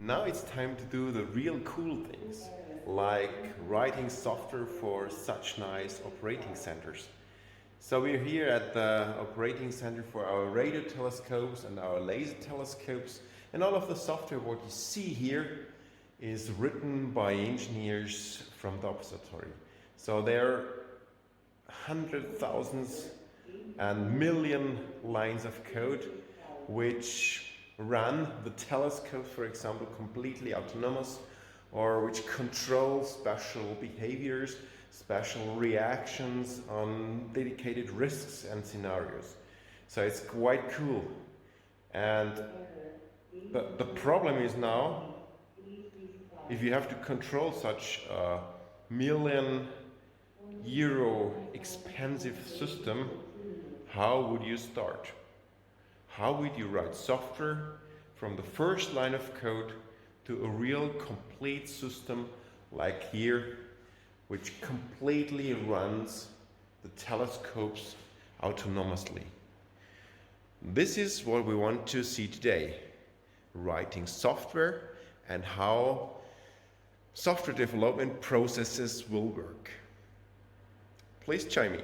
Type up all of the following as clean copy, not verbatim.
Now it's time to do the real cool things, like writing software for such nice operating centers. So we're here at the operating center for our radio telescopes and our laser telescopes, and all of the software what you see here is written by engineers from the observatory. So there are hundred thousands and million lines of code which run the telescope, for example, completely autonomous, or which control special behaviors, special reactions on dedicated risks and scenarios. So it's quite cool. And the problem is now, if you have to control such a €1,000,000 expensive system, how would you start? How would you write software from the first line of code to a real complete system like here, which completely runs the telescopes autonomously? This is what we want to see today: writing software and how software development processes will work. Please join me.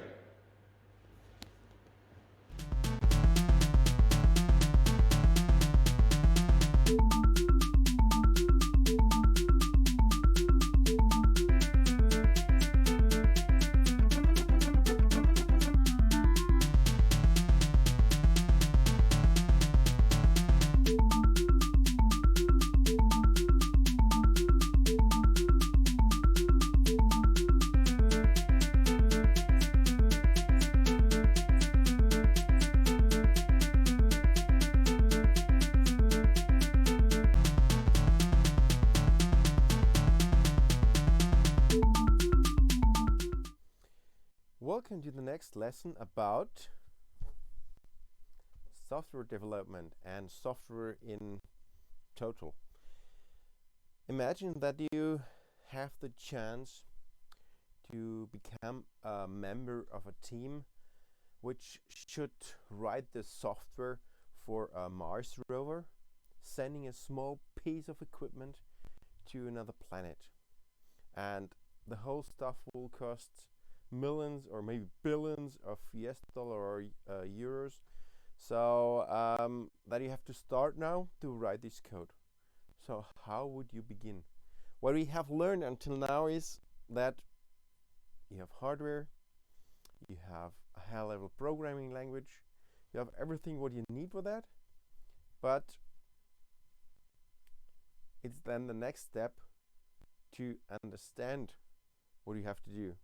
Welcome to the next lesson about software development and software in total. Imagine that you have the chance to become a member of a team which should write the software for a Mars rover, sending a small piece of equipment to another planet. And the whole stuff will cost millions or maybe billions of US dollar or euros. So that you have to start now to write this code. So how would you begin? What we have learned until now is that you have hardware, you have a high-level programming language, you have everything what you need for that, but it's then the next step to understand what you have to do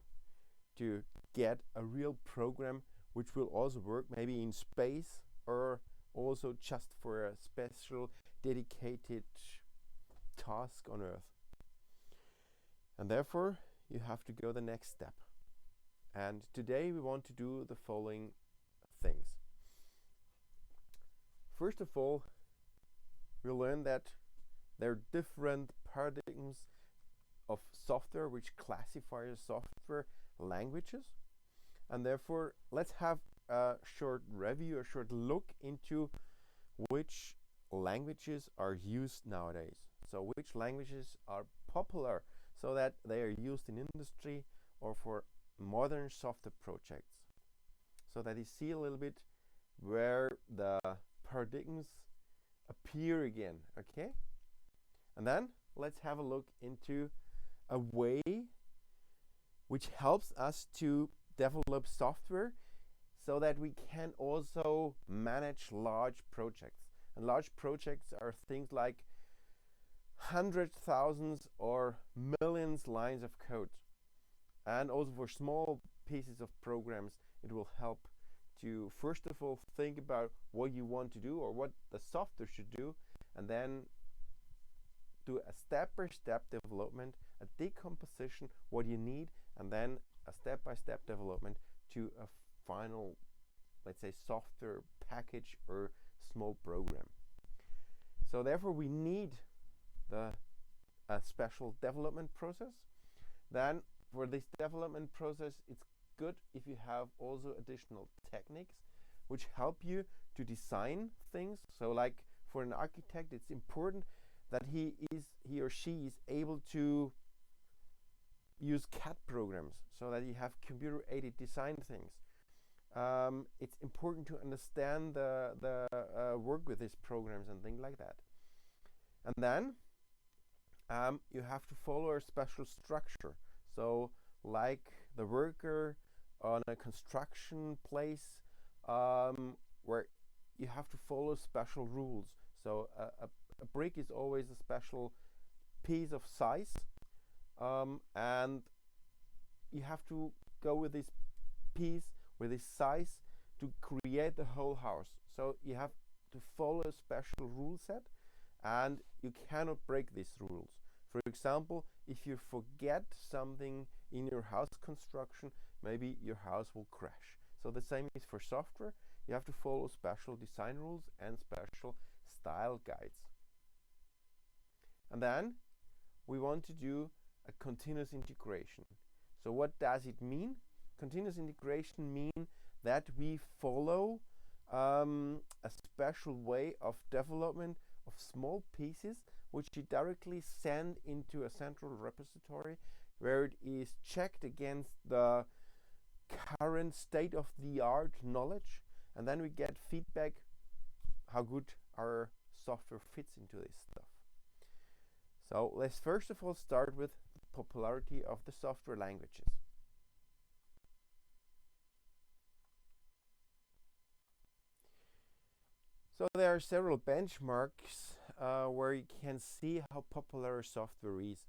to get a real program which will also work maybe in space or also just for a special dedicated task on Earth. And therefore you have to go the next step. And today we want to do the following things. First of all, we'll learn that there are different paradigms of software which classify software languages, and therefore let's have a short review, a short look into which languages are used nowadays. So which languages are popular so that they are used in industry or for modern software projects, so that you see a little bit where the paradigms appear again. Okay, and then let's have a look into a way which helps us to develop software so that we can also manage large projects. And large projects are things like hundreds, thousands or millions lines of code. And also for small pieces of programs, it will help to first of all think about what you want to do or what the software should do, and then do a step-by-step development, a decomposition, what you need, and then a step-by-step development to a final, let's say, software package or small program. So therefore we need a special development process. Then for this development process, it's good if you have also additional techniques which help you to design things. So like for an architect, it's important that he or she is able to use CAD programs, so that you have computer-aided design things. It's important to understand the work with these programs and things like that. And then you have to follow a special structure. So like the worker on a construction place, where you have to follow special rules. So a brick is always a special piece of size, and you have to go with this piece, with this size, to create the whole house. So you have to follow a special rule set, and you cannot break these rules. For example, if you forget something in your house construction, maybe your house will crash. So the same is for software. You have to follow special design rules and special style guides. And then we want to do a continuous integration. So what does it mean? Continuous integration means that we follow a special way of development of small pieces, which you directly send into a central repository, where it is checked against the current state-of-the-art knowledge, and then we get feedback how good our software fits into this stuff. So let's first of all start with the popularity of the software languages. So there are several benchmarks where you can see how popular software is.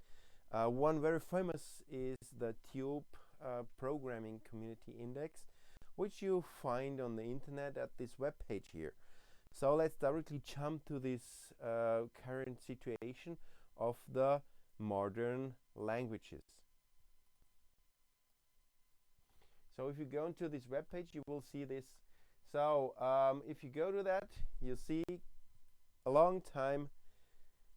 One very famous is the Tube Programming Community Index, which you find on the internet at this web page here. So let's directly jump to this current situation of the modern languages. So if you go into this web page, you will see this. So if you go to that, you see a long time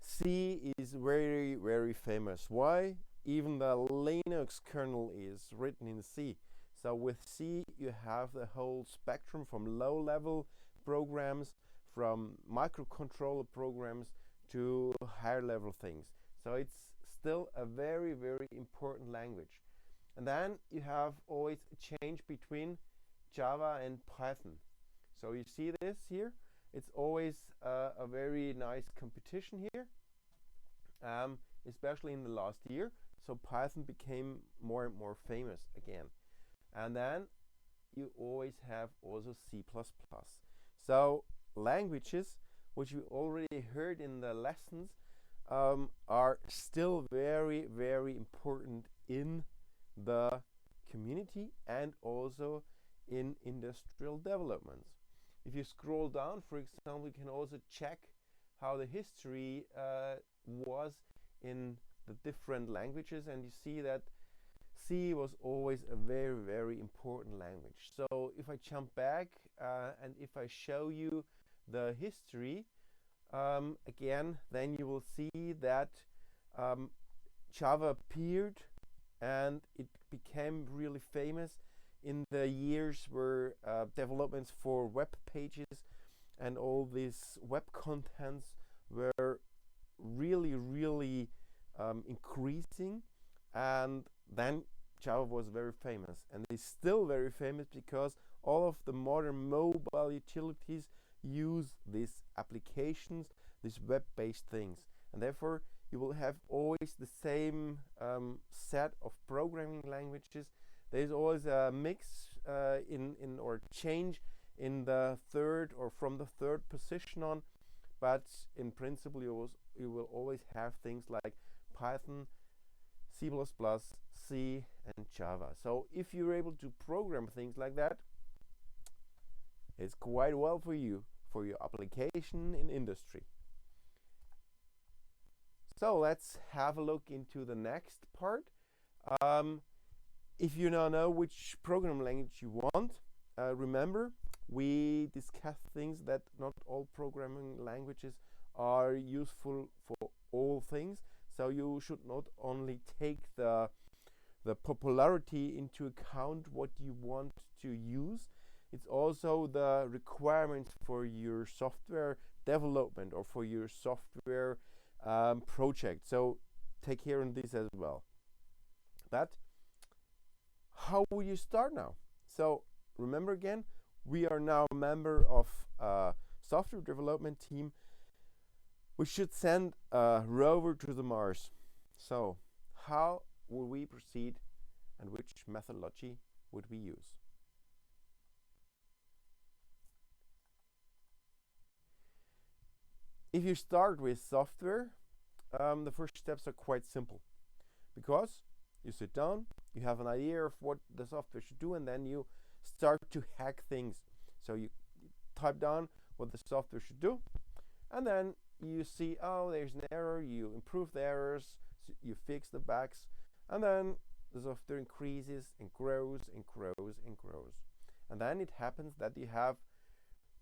C is very, very famous. Why? Even the Linux kernel is written in C. So with C, you have the whole spectrum from low-level programs, from microcontroller programs to higher-level things. So it's still a very, very important language. And then you have always a change between Java and Python. So you see this here. It's always a very nice competition here, especially in the last year. So Python became more and more famous again. And then you always have also C++. So languages, which we already heard in the lessons, are still very, very important in the community and also in industrial developments. If you scroll down, for example, you can also check how the history was in the different languages, and you see that C was always a very, very important language. So if I jump back and if I show you the history again, then you will see that Java appeared and it became really famous in the years where developments for web pages and all these web contents were really, really increasing, and then Java was very famous, and it's still very famous because all of the modern mobile utilities use these applications, these web-based things, and therefore you will have always the same set of programming languages. There's always a mix or change in the third or from the third position on, but in principle you will always have things like Python, C++, C, and Java. So if you're able to program things like that, it's quite well for you, for your application in industry. So let's have a look into the next part. If you now know which programming language you want, remember we discussed things that not all programming languages are useful for all things. So you should not only take the popularity into account what you want to use. It's also the requirements for your software development or for your software project. So take care on this as well. But how will you start now? So remember again, we are now a member of a software development team. We should send a rover to the Mars. So how will we proceed, and which methodology would we use? If you start with software, the first steps are quite simple, because you sit down, you have an idea of what the software should do, and then you start to hack things. So you type down what the software should do, and then you see, oh, there's an error, you improve the errors, so you fix the bugs, and then the software increases and grows and grows and grows. And then it happens that you have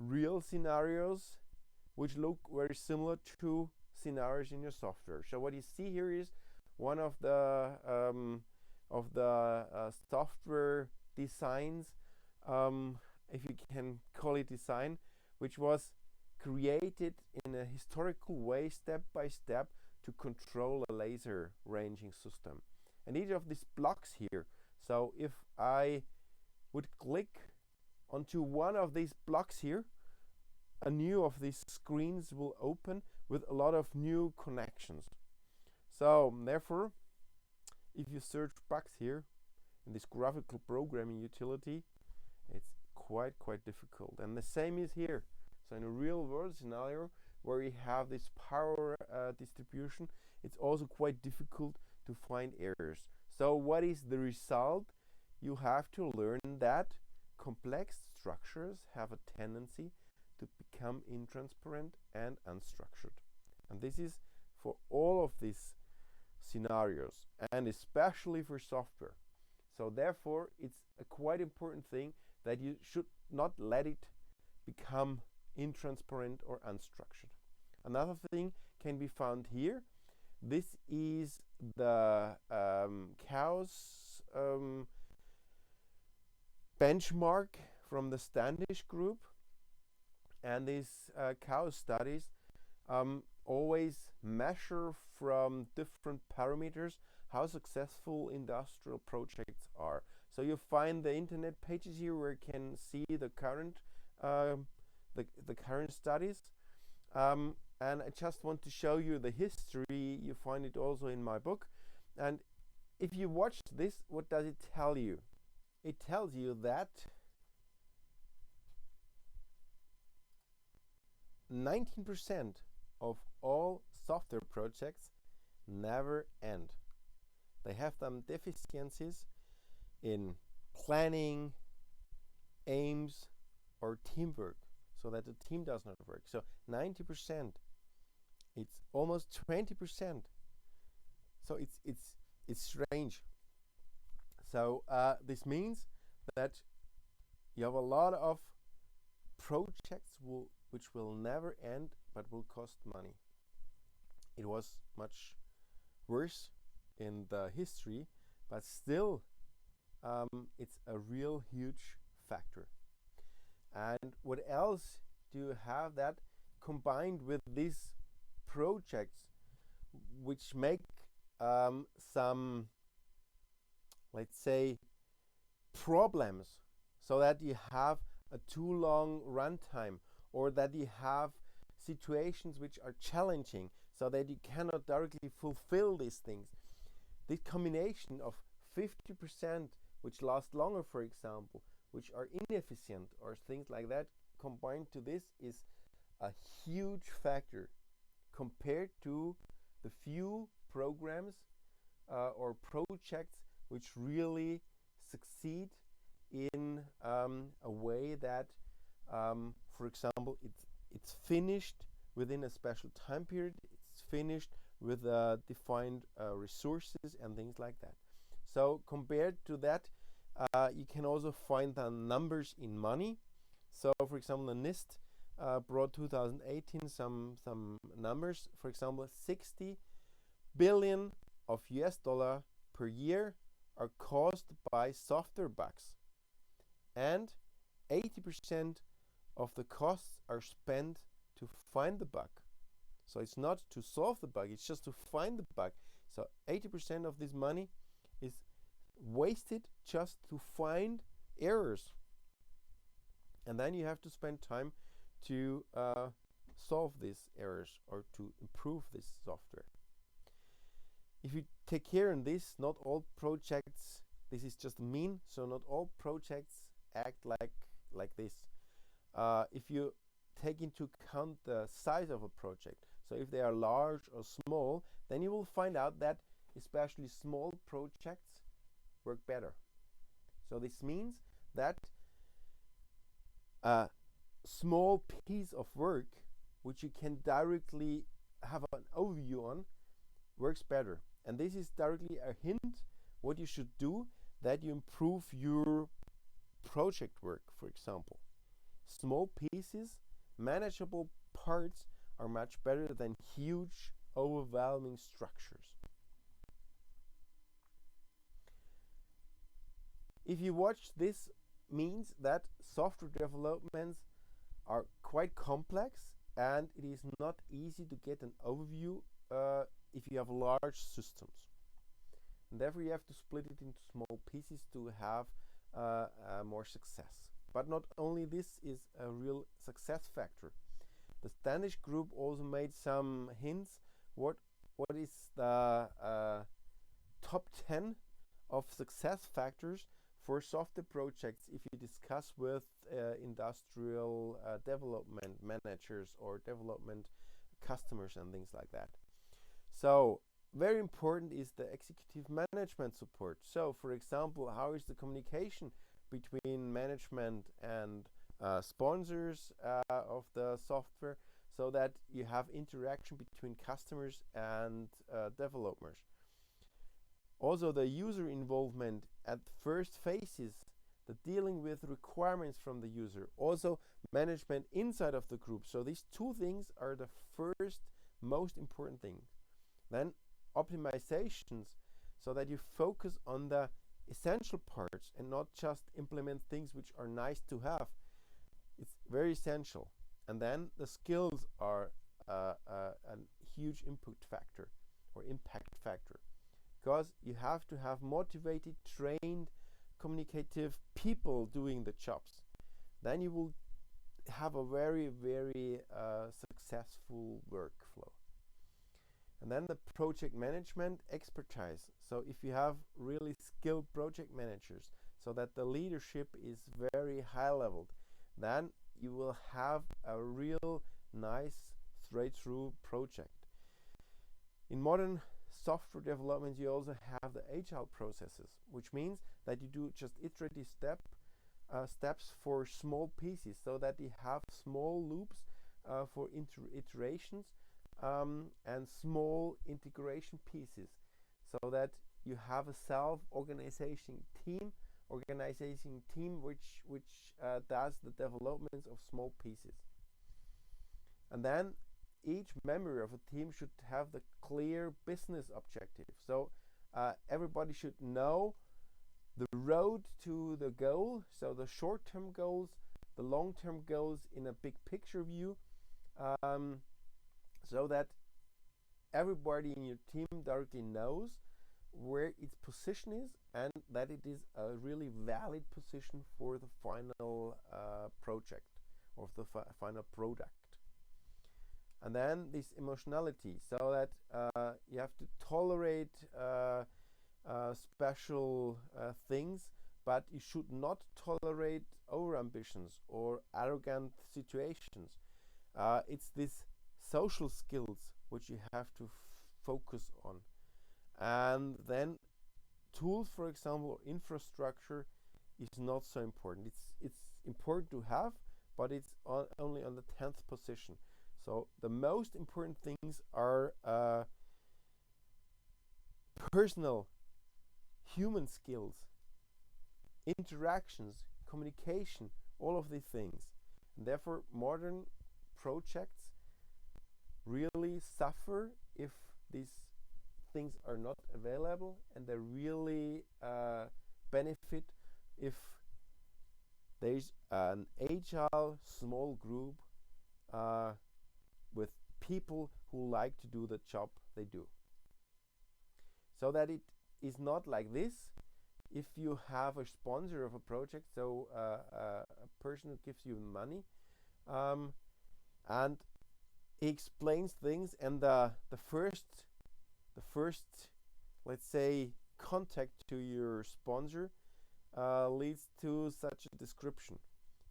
real scenarios which look very similar to scenarios in your software. So what you see here is one of the software designs, if you can call it design, which was created in a historical way, step by step, to control a laser ranging system. And each of these blocks here, so if I would click onto one of these blocks here, a new of these screens will open with a lot of new connections. So therefore, if you search bugs here in this graphical programming utility, it's quite difficult. And the same is here. So in a real world scenario where you have this power distribution, it's also quite difficult to find errors. So what is the result? You have to learn that complex structures have a tendency to become intransparent and unstructured. And this is for all of these scenarios, and especially for software. So therefore, it's a quite important thing that you should not let it become intransparent or unstructured. Another thing can be found here. This is the chaos benchmark from the Standish group. And these chaos studies always measure from different parameters how successful industrial projects are. So you find the internet pages here where you can see the current current studies, and I just want to show you the history. You find it also in my book. And if you watch this, what does it tell you? It tells you that 19% of all software projects never end. They have some deficiencies in planning, aims, or teamwork, so that the team does not work. So 90%, it's almost 20%. So it's strange. So this means that you have a lot of projects which will never end but will cost money. It was much worse in the history, but still it's a real huge factor. And what else do you have that combined with these projects which make some, let's say, problems, so that you have a too long runtime, or that you have situations which are challenging, so that you cannot directly fulfill these things. This combination of 50% which last longer, for example, which are inefficient, or things like that, combined to this is a huge factor compared to the few programs or projects which really succeed in a way that, for example, it's finished within a special time period, it's finished with defined resources and things like that. So compared to that, you can also find the numbers in money. So for example, the NIST brought 2018 some numbers. For example, 60 billion of US dollar per year are caused by software bugs, and 80% of the costs are spent to find the bug. So it's not to solve the bug, it's just to find the bug. So 80% of this money is wasted just to find errors. And then you have to spend time to solve these errors or to improve this software. If you take care in this, not all projects, this is just a mean, so not all projects act like this. If you take into account the size of a project, so if they are large or small, then you will find out that especially small projects work better. So this means that a small piece of work which you can directly have an overview on works better. And this is directly a hint what you should do that you improve your project work, for example. Small pieces, manageable parts are much better than huge, overwhelming structures. If you watch this, means that software developments are quite complex and it is not easy to get an overview if you have large systems. And therefore you have to split it into small pieces to have more success. But not only this is a real success factor. The Standish group also made some hints what is the top 10 of success factors for software projects if you discuss with industrial development managers or development customers and things like that. So very important is the executive management support. So for example, how is the communication between management and sponsors of the software, so that you have interaction between customers and developers. Also the user involvement at first phases, the dealing with requirements from the user, also management inside of the group. So these two things are the first most important things. Then optimizations, so that you focus on the essential parts and not just implement things which are nice to have. It's very essential. And then the skills are a huge input factor or impact factor, because you have to have motivated, trained, communicative people doing the jobs. Then you will have a very, very successful workflow. And then the project management expertise. So if you have really skilled project managers, so that the leadership is very high leveled, then you will have a real nice straight-through project. In modern software development, you also have the agile processes, which means that you do just iterative steps for small pieces, so that you have small loops for iterations and small integration pieces, so that you have a self-organizing team which does the developments of small pieces. And then each member of a team should have the clear business objective. So everybody should know the road to the goal, so the short-term goals, the long-term goals in a big picture view, so that everybody in your team directly knows where its position is and that it is a really valid position for the final project or the final product. And then this emotionality, so that you have to tolerate special things, but you should not tolerate over-ambitions or arrogant situations. It's these social skills which you have to focus on. And then tools, for example, or infrastructure is not so important. It's important to have, but it's only on the 10th position. So the most important things are personal, human skills, interactions, communication, all of these things. And therefore, modern projects really suffer if these things are not available, and they really benefit if there's an agile small group with people who like to do the job they do. So that it is not like this. If you have a sponsor of a project, so a person who gives you money, and he explains things, and the first, let's say, contact to your sponsor leads to such a description.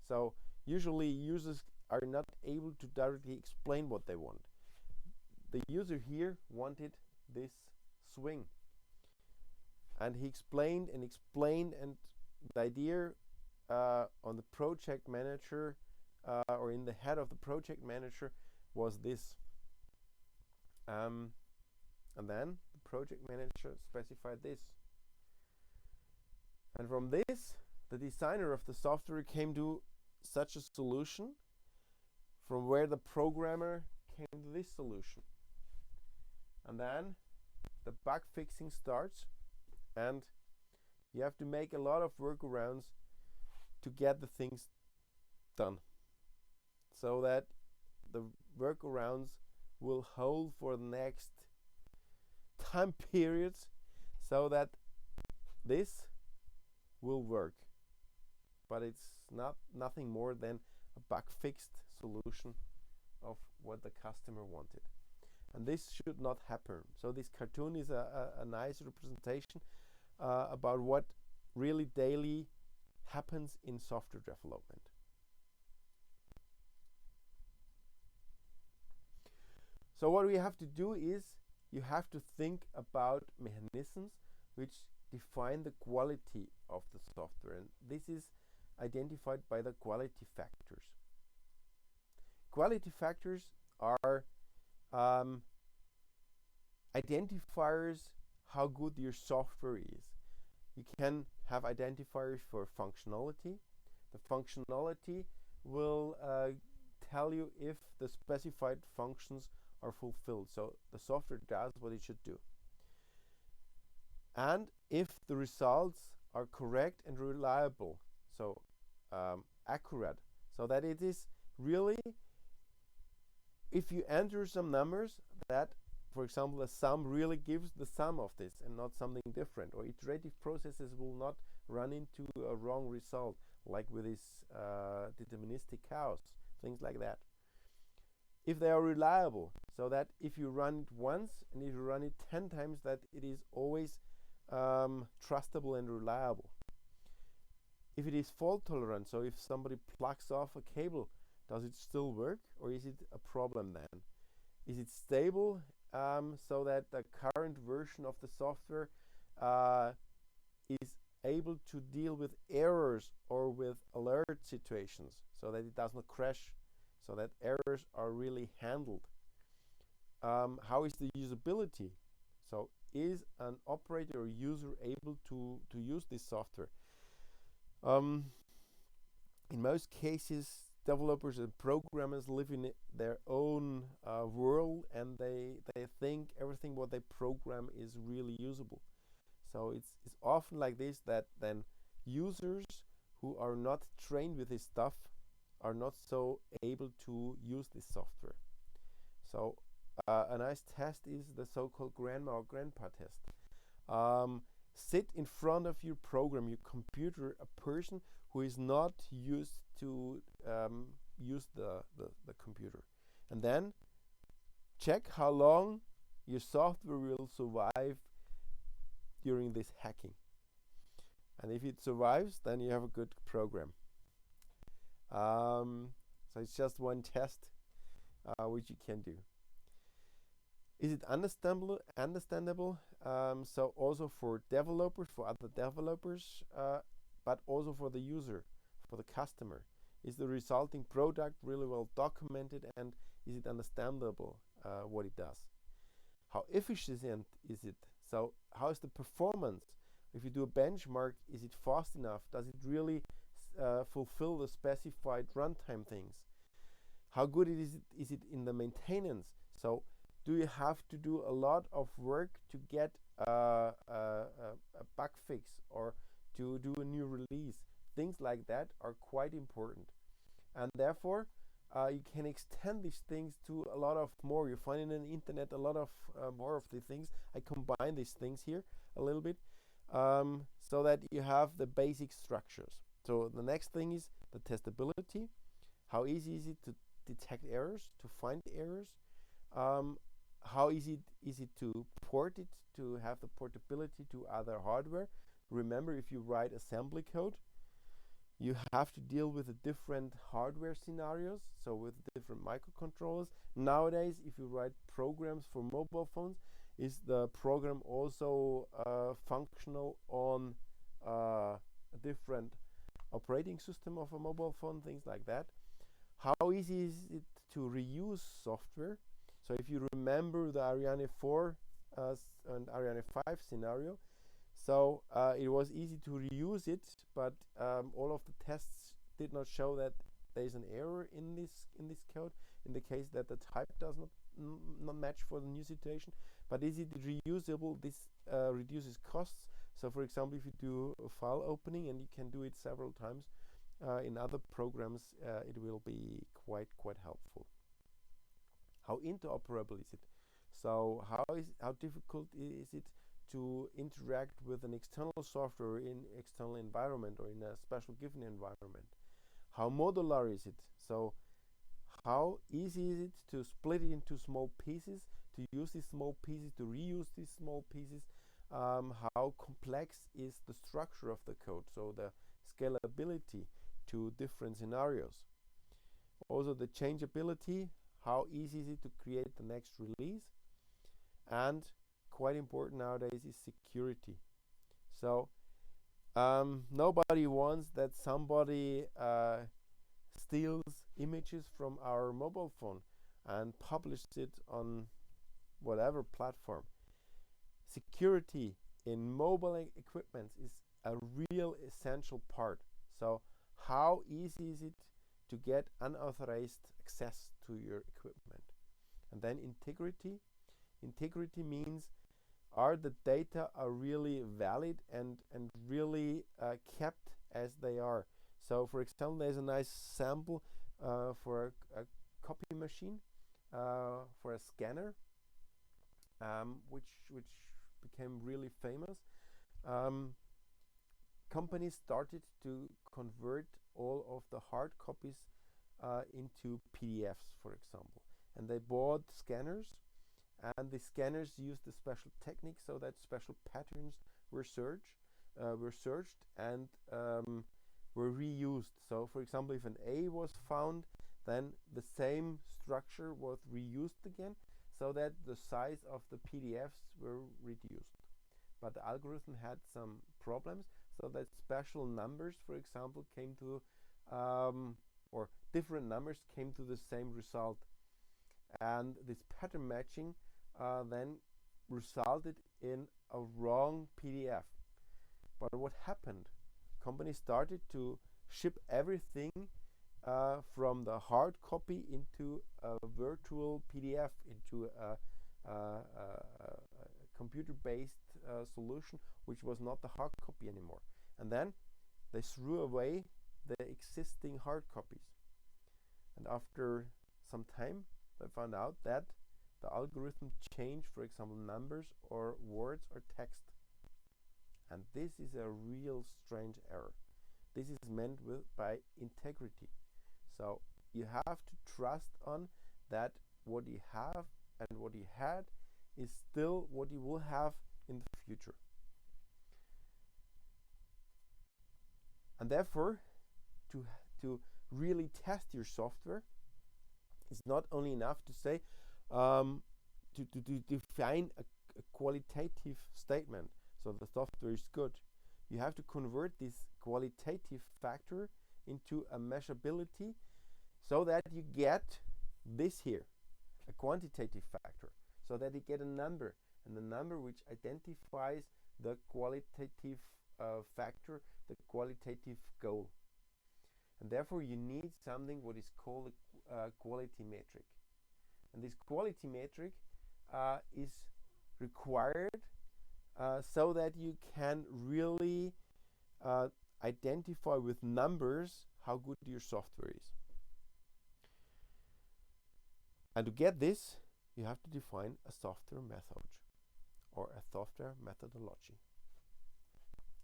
So usually users are not able to directly explain what they want. The user here wanted this swing, and he explained and explained, and the idea on the project manager or in the head of the project manager was this. And then the project manager specified this. And from this, the designer of the software came to such a solution, from where the programmer came to this solution. And then the bug fixing starts, and you have to make a lot of workarounds to get the things done, so that the workarounds will hold for the next time periods, so that this will work. But it's nothing more than a bug fixed solution of what the customer wanted. And this should not happen. So this cartoon is a nice representation about what really daily happens in software development. So what we have to do is, you have to think about mechanisms which define the quality of the software, and this is identified by the quality factors. Quality factors are identifiers how good your software is. You can have identifiers for functionality. The functionality will tell you if the specified functions are fulfilled, so the software does what it should do. And if the results are correct and reliable, so accurate, so that it is really, if you enter some numbers, that, for example, the sum really gives the sum of this and not something different, or iterative processes will not run into a wrong result, like with this deterministic chaos, things like that. If they are reliable, so that if you run it once and if you run it 10 times, that it is always trustable and reliable. If it is fault tolerant, so if somebody plugs off a cable, does it still work, or is it a problem then? Is it stable, so that the current version of the software is able to deal with errors or with alert situations, so that it does not crash, so that errors are really handled? How is the usability? So is an operator or user able to use this software? In most cases, developers and programmers live in their own world, and they think everything what they program is really usable. So it's often like this, that then users who are not trained with this stuff are not so able to use this software. So a nice test is the so-called grandma or grandpa test. Sit in front of your program, your computer, a person who is not used to use the computer, and then check how long your software will survive during this hacking. And if it survives, then you have a good program. So it's just one test which you can do. Is it understandable? So also for developers, for other developers, but also for the user, for the customer. Is the resulting product really well documented, and is it understandable what it does? How efficient is it? So how is the performance? If you do a benchmark, is it fast enough? Does it really fulfill the specified runtime things? How good is it in the maintenance? So do you have to do a lot of work to get a bug fix or to do a new release? Things like that are quite important. And therefore, you can extend these things to a lot of more. You find in the internet a lot of more of the things. I combine these things here a little bit, so that you have the basic structures. So the next thing is the testability. How easy is it to detect errors, to find errors? How easy is it to port it, to have the portability to other hardware? Remember, if you write assembly code, you have to deal with the different hardware scenarios, so with different microcontrollers. Nowadays, if you write programs for mobile phones, is the program also functional on a different operating system of a mobile phone, things like that? How easy is it to reuse software? So if you remember the Ariane 4 and Ariane 5 scenario, so it was easy to reuse it, but all of the tests did not show that there is an error in this code, in the case that the type does not match for the new situation. But is it reusable? This reduces costs. So for example, if you do a file opening, and you can do it several times in other programs, it will be quite helpful. How interoperable is it? So how difficult is it to interact with an external software in external environment or in a special given environment? How modular is it? So how easy is it to split it into small pieces, to use these small pieces, to reuse these small pieces? How complex is the structure of the code, so the scalability to different scenarios? Also the changeability, how easy is it to create the next release? And quite important nowadays is security. So nobody wants that somebody steals images from our mobile phone and publishes it on whatever platform. Security in mobile equipment is a real essential part. So how easy is it to get unauthorized access to your equipment? And then integrity. Integrity means, are the data are really valid and really kept as they are? So for example, there's a nice sample for a copy machine, for a scanner, which became really famous. Companies started to convert all of the hard copies into PDFs, for example, and they bought scanners, and the scanners used a special technique so that special patterns were searched and were reused. So for example, if an A was found, then the same structure was reused again, so that the size of the PDFs were reduced. But the algorithm had some problems, so that special numbers, for example, came to or different numbers came to the same result, and this pattern matching then resulted in a wrong PDF. But what happened? Companies started to ship everything from the hard copy into a virtual PDF, into a computer-based solution, which was not the hard copy anymore. And then they threw away the existing hard copies. And after some time, they found out that the algorithm changed, for example, numbers or words or text. And this is a real strange error. This is meant by integrity. So you have to trust on that what you have and what you had is still what you will have in the future. And therefore, to really test your software, it's not only enough to say, to define a qualitative statement, so the software is good. You have to convert this qualitative factor into a measurability, so that you get this here, a quantitative factor, so that you get a number, and the number which identifies the qualitative factor, the qualitative goal. And therefore you need something what is called a quality metric. And this quality metric is required so that you can really identify with numbers how good your software is. And to get this, you have to define a software method or a software methodology.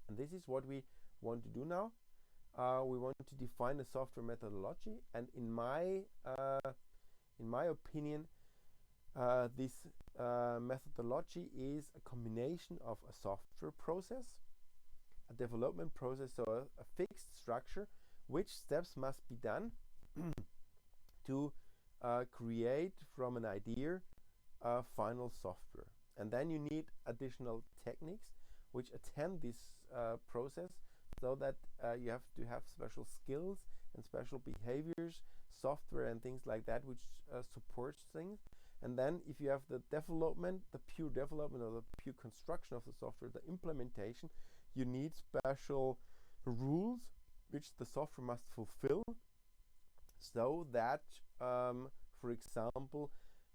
And this is what we want to do now. We want to define a software methodology, and in my opinion, this methodology is a combination of a software process, a development process, so a fixed structure, which steps must be done to create from an idea a final software. And then you need additional techniques which attend this process, so that you have to have special skills and special behaviors, software and things like that, which supports things. And then if you have the development, the pure development or the pure construction of the software, the implementation, you need special rules which the software must fulfill, so that, for example,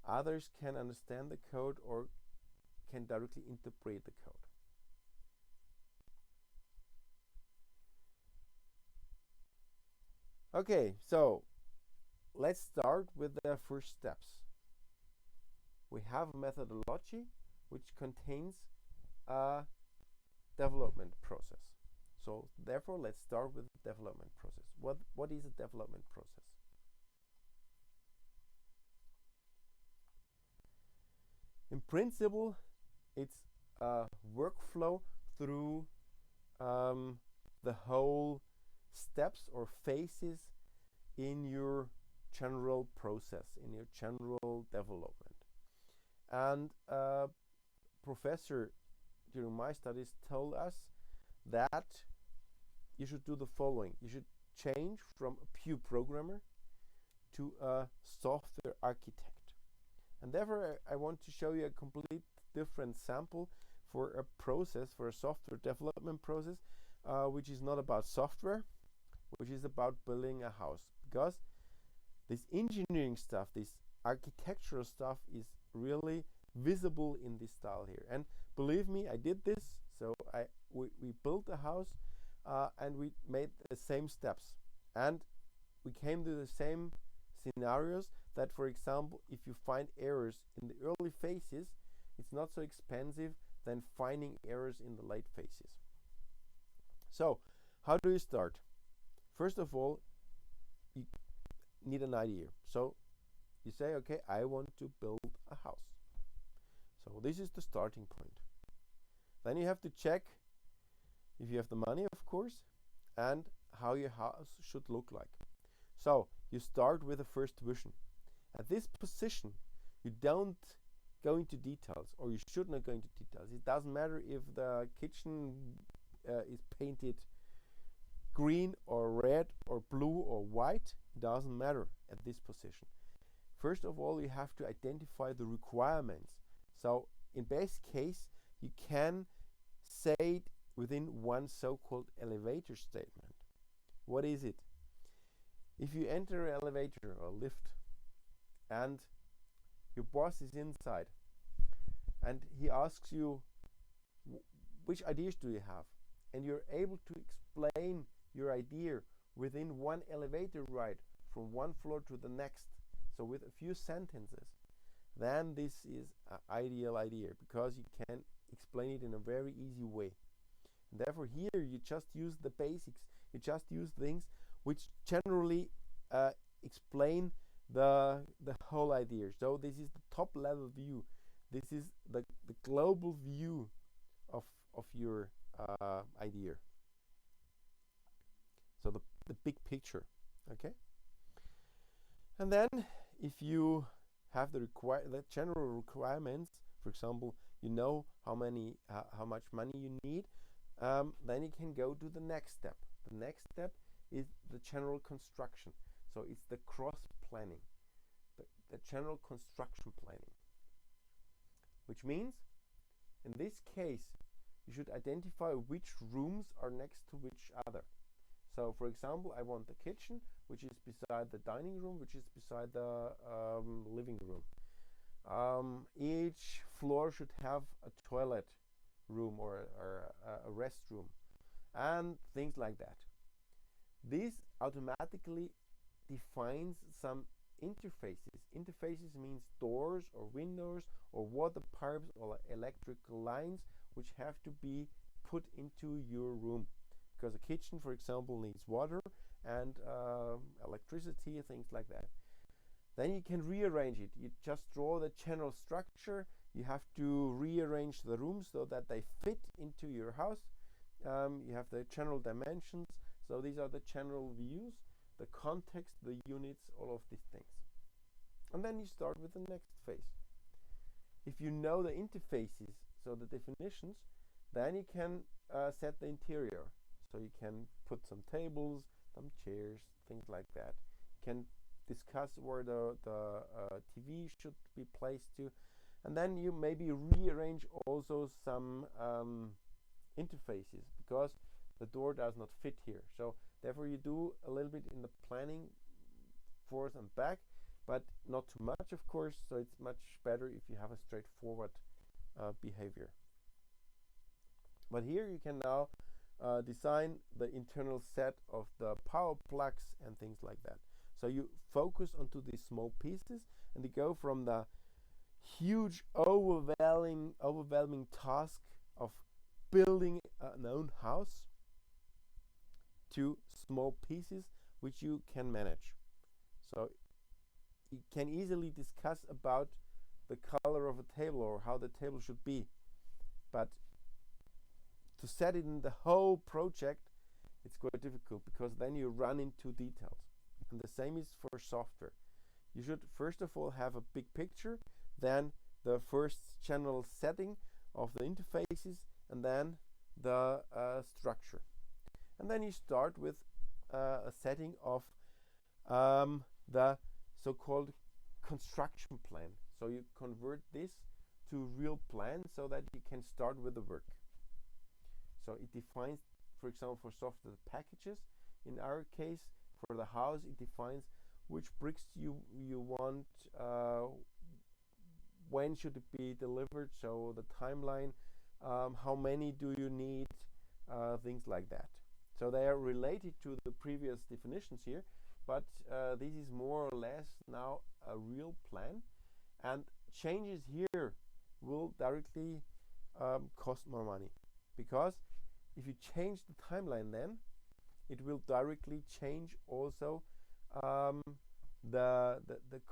others can understand the code or can directly interpret the code. Okay, so let's start with the first steps. We have a methodology which contains a development process. So therefore, let's start with the development process. What is a development process? In principle, it's a workflow through the whole steps or phases in your general process, in your general development. And professor during my studies told us that you should do the following. You should change from a pure programmer to a software architect. And therefore I want to show you a complete different sample for a process, for a software development process, which is not about software, which is about building a house. Because this engineering stuff, this architectural stuff is really visible in this style here. And believe me, I did this. So we built a house and we made the same steps. And we came to the same scenarios that, for example, if you find errors in the early phases, it's not so expensive than finding errors in the late phases. So how do you start? First of all, you need an idea. So you say, okay, I want to build a house. So this is the starting point. Then you have to check if you have the money, of course, and how your house should look like. So you start with the first vision. At this position, you don't go into details, or you should not go into details. It doesn't matter if the kitchen is painted green or red or blue or white. It doesn't matter at this position. First of all, you have to identify the requirements. So in best case, you can say it within one so-called elevator statement. What is it? If you enter an elevator or lift and your boss is inside and he asks you, which ideas do you have? And you're able to explain your idea within one elevator ride from one floor to the next, so with a few sentences, then this is an ideal idea, because you can explain it in a very easy way. And therefore here you just use the basics, you just use things which generally explain the whole idea. So this is the top level view, this is the global view of your idea. So the big picture, okay? And then if you have the general requirements, for example, you know how much money you need, then you can go to the next step. The next step is the general construction. So it's the cross planning, the general construction planning, which means in this case you should identify which rooms are next to which other. So for example, I want the kitchen, which is beside the dining room, which is beside the living room. Each floor should have a toilet room or a restroom and things like that. This automatically defines some interfaces. Interfaces means doors or windows or water pipes or electrical lines which have to be put into your room, because a kitchen, for example, needs water and electricity, things like that. Then you can rearrange it. You just draw the general structure. You have to rearrange the rooms so that they fit into your house. You have the general dimensions. So these are the general views, the context, the units, all of these things. And then you start with the next phase. If you know the interfaces, so the definitions, then you can set the interior. So you can put some tables, some chairs, things like that. You can discuss where the TV should be placed to. And then you maybe rearrange also some interfaces, because the door does not fit here. So therefore you do a little bit in the planning, forth and back, but not too much, of course. So it's much better if you have a straightforward behavior. But here you can now design the internal set of the power plugs and things like that. So you focus onto these small pieces, and you go from the huge overwhelming task of building an own house to small pieces which you can manage. So you can easily discuss about the color of a table or how the table should be, but to set it in the whole project, it's quite difficult, because then you run into details. And the same is for software. You should first of all have a big picture, then the first general setting of the interfaces, and then the structure. And then you start with a setting of the so-called construction plan. So you convert this to real plan so that you can start with the work. So it defines, for example, for software packages. In our case, for the house, it defines which bricks you want, when should it be delivered, so the timeline, how many do you need, things like that. So they are related to the previous definitions here, but this is more or less now a real plan, and changes here will directly cost more money, because if you change the timeline, then it will directly change also the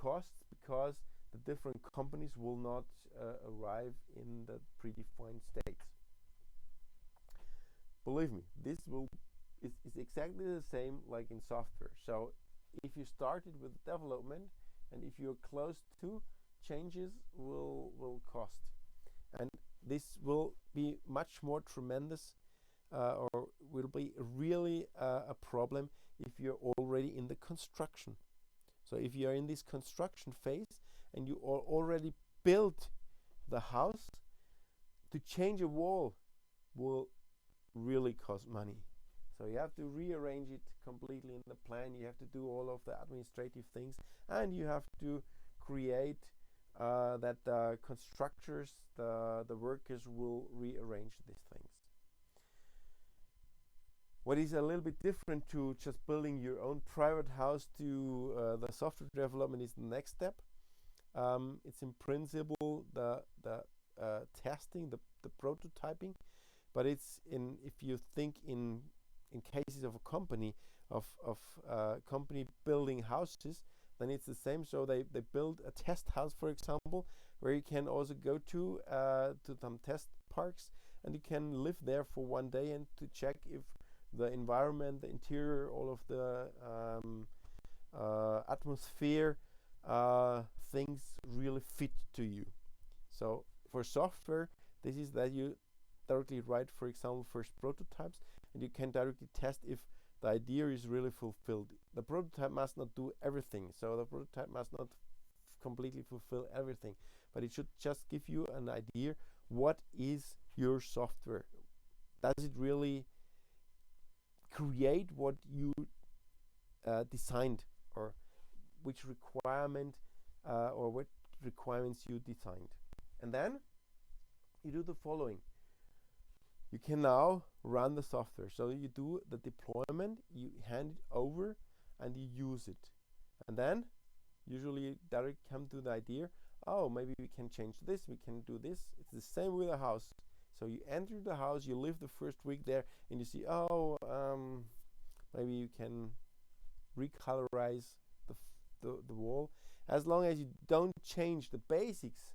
costs, because the different companies will not arrive in the predefined states. Believe me, this is exactly the same like in software. So if you started with development, and if you're close to, changes will cost, and this will be much more tremendous, or will be really a problem if you're already in the construction. So if you are in this construction phase and you already built the house, to change a wall will really cost money. So you have to rearrange it completely in the plan. You have to do all of the administrative things, and you have to create that the constructors, the workers will rearrange these things. What is a little bit different to just building your own private house to the software development is the next step. It's in principle the testing, the prototyping, but it's if you think in cases of a company company building houses, then it's the same. So they build a test house, for example, where you can also go to some test parks, and you can live there for one day and to check if the environment, the interior, all of the atmosphere, things really fit to you. So for software, this is that you directly write, for example, first prototypes, and you can directly test if the idea is really fulfilled. The prototype must not do everything, so the prototype must not completely fulfill everything, but it should just give you an idea, what is your software? Does it really create what you designed, or which requirement or what requirements you designed? And then you do the following. You can now run the software. So you do the deployment, you hand it over, and you use it. And then Usually you directly come to the idea, oh, maybe we can change this, we can do this. It's the same with a house. So you enter the house, you live the first week there, and you see, oh, maybe you can recolorize the wall. As long as you don't change the basics,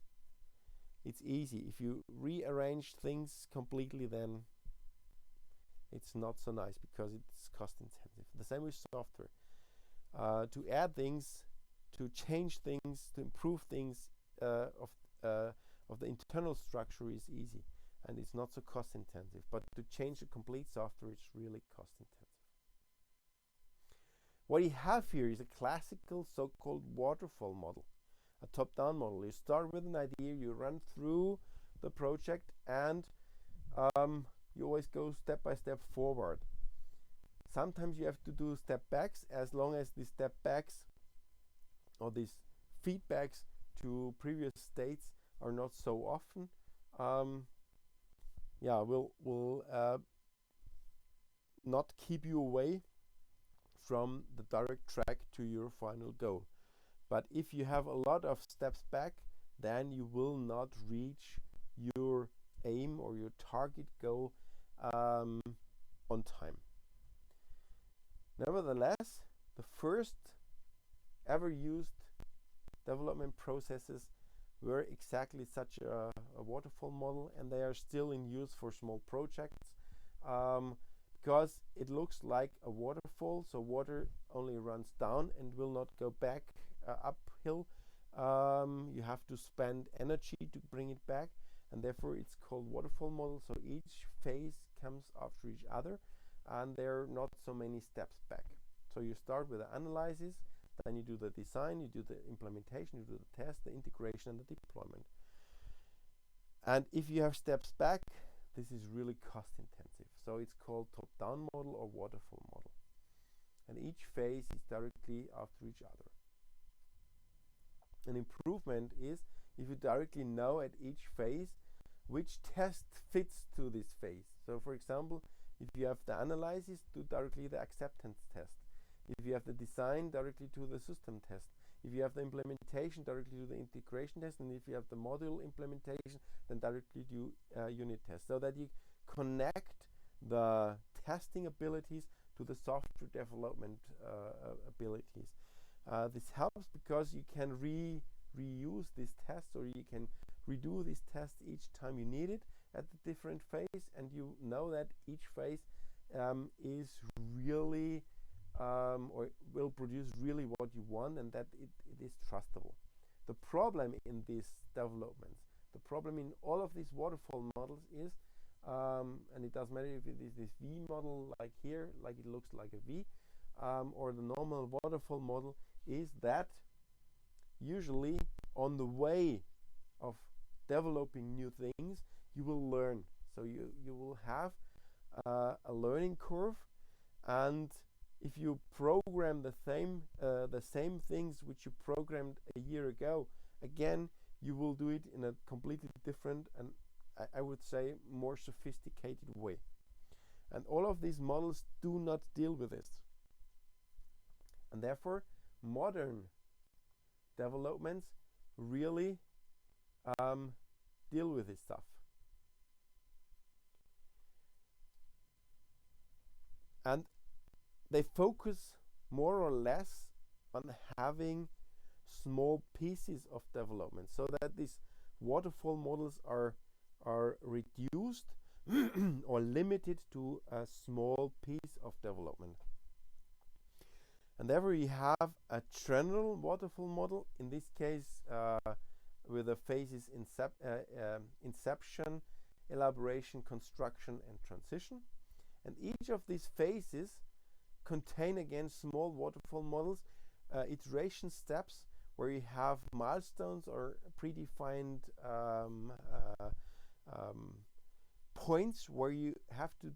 it's easy. If you rearrange things completely, then it's not so nice because it's cost intensive. The same with software. To add things, to change things, to improve things of the internal structure is easy, and it's not so cost intensive. But to change the complete software is really cost intensive. What you have here is a classical so-called waterfall model, a top-down model. You start with an idea, you run through the project, and you always go step by step forward. Sometimes you have to do step backs, as long as the step backs or these feedbacks to previous states are not so often. Will not keep you away from the direct track to your final goal. But if you have a lot of steps back, then you will not reach your aim or your target goal on time. Nevertheless, the first ever used development processes were exactly such a waterfall model, and they are still in use for small projects because it looks like a waterfall, so water only runs down and will not go back uphill. You have to spend energy to bring it back, and therefore it's called waterfall model. So each phase comes after each other, and there are not so many steps back. So you start with the analysis, then you do the design, you do the implementation, you do the test, the integration, and the deployment. And if you have steps back, this is really cost intensive. So it's called top-down model or waterfall model. And each phase is directly after each other. An improvement is if you directly know at each phase which test fits to this phase. So for example, if you have the analysis, do directly the acceptance test. If you have the design, directly to the system test. If you have the implementation, directly to the integration test. And if you have the module implementation, then directly do unit test. So that you connect the testing abilities to the software development abilities. This helps because you can reuse these tests, or you can redo these tests each time you need it at the different phase, and you know that each phase is really or will produce really what you want, and that it is trustable. The problem in these developments, the problem in all of these waterfall models is, and it doesn't matter if it is this V model like here, like it looks like a V, or the normal waterfall model, is that usually on the way of developing new things, you will learn. So you will have a learning curve, and if you program the same things which you programmed a year ago, again, you will do it in a completely different and I would say more sophisticated way. And all of these models do not deal with this. And therefore, modern developments really deal with this stuff. And they focus more or less on having small pieces of development, so that these waterfall models are reduced or limited to a small piece of development. And therefore you have a general waterfall model, in this case with the phases inception, elaboration, construction, and transition. And each of these phases contain again small waterfall models, iteration steps where you have milestones or predefined points where you have to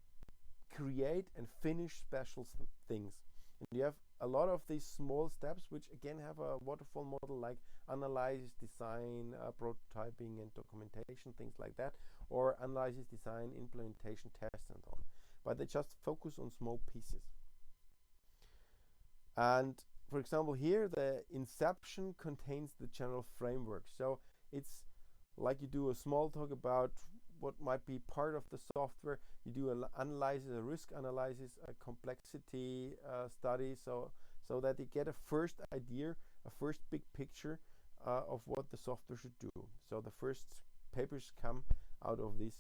create and finish special things. And you have a lot of these small steps which again have a waterfall model, like analysis, design, prototyping and documentation, things like that, or analysis, design, implementation, test, and so on. But they just focus on small pieces. And for example, here the inception contains the general framework. So it's like you do a small talk about what might be part of the software. You do an analysis, a risk analysis, a complexity study, so that you get a first idea, a first big picture of what the software should do. So the first papers come out of this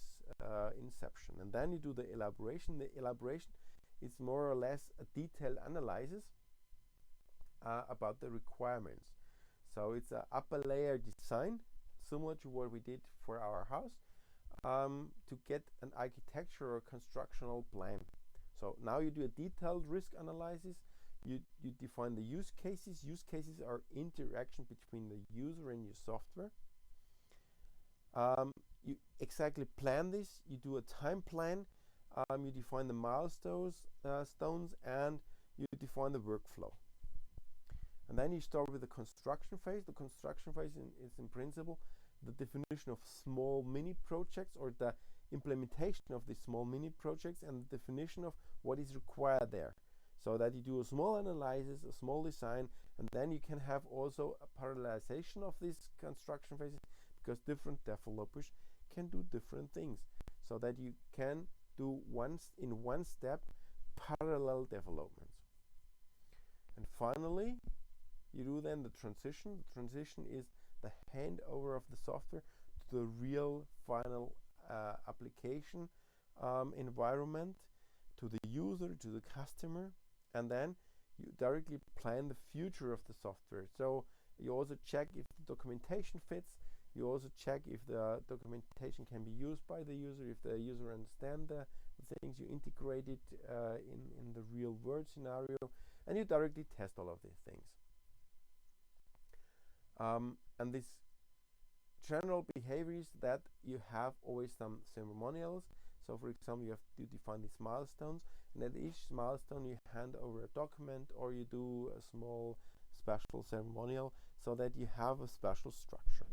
inception, and then you do the elaboration. The elaboration is more or less a detailed analysis about the requirements. So it's an upper layer design, similar to what we did for our house, to get an architecture or constructional plan. So now you do a detailed risk analysis. You define the use cases. Use cases are interaction between the user and your software. You exactly plan this. You do a time plan. You define the milestones, and you define the workflow. And then you start with the construction phase. The construction phase is in principle the definition of small mini projects, or the implementation of these small mini projects, and the definition of what is required there. So that you do a small analysis, a small design, and then you can have also a parallelization of these construction phases, because different developers can do different things. So that you can do in one step parallel developments. And finally, you do then the transition. The transition is the handover of the software to the real final application environment, to the user, to the customer, and then you directly plan the future of the software. So you also check if the documentation fits. You also check if the documentation can be used by the user, if the user understands the things. You integrate it in the real world scenario, and you directly test all of these things. And this general behavior is that you have always some ceremonials. So for example, you have to define these milestones, and at each milestone you hand over a document, or you do a small special ceremonial, so that you have a special structure.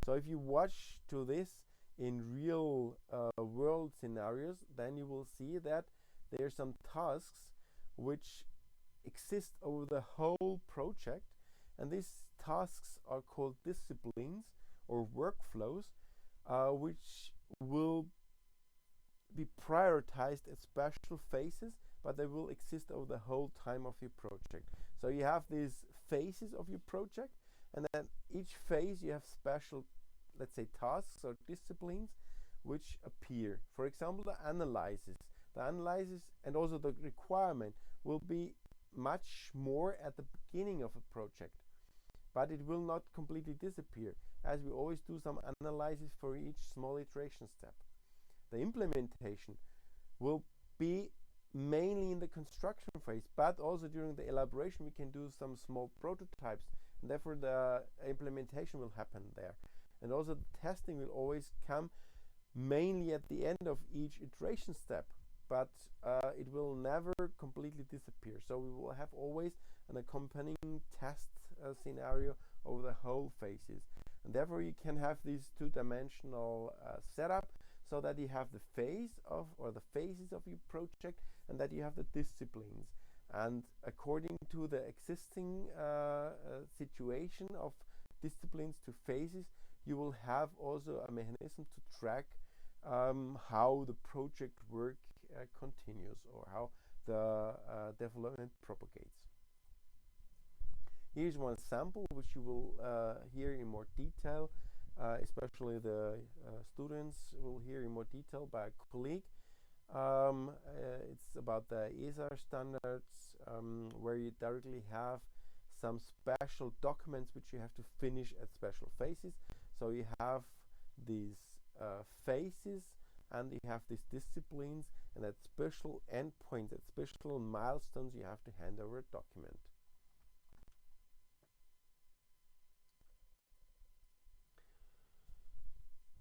So if you watch to this in real world scenarios, then you will see that there are some tasks which exist over the whole project, and these tasks are called disciplines or workflows, which will be prioritized at special phases, but they will exist over the whole time of your project. So you have these phases of your project, and then each phase you have special, let's say, tasks or disciplines which appear. For example, the analysis and also the requirement will be much more at the beginning of a project, but it will not completely disappear, as we always do some analysis for each small iteration step. The implementation will be mainly in the construction phase, but also during the elaboration we can do some small prototypes, and therefore the implementation will happen there. And also the testing will always come mainly at the end of each iteration step, but it will never completely disappear. So we will have always an accompanying test scenario over the whole phases. And therefore you can have this two-dimensional setup, so that you have the phase of, or the phases of your project, and that you have the disciplines. And according to the existing situation of disciplines to phases, you will have also a mechanism to track how the project work continues, or how the development propagates. Here's one sample which you will hear in more detail, especially the students will hear in more detail by a colleague. It's about the ESA standards, where you directly have some special documents which you have to finish at special phases. So you have these phases, and you have these disciplines, and at special endpoints, at special milestones, you have to hand over a document.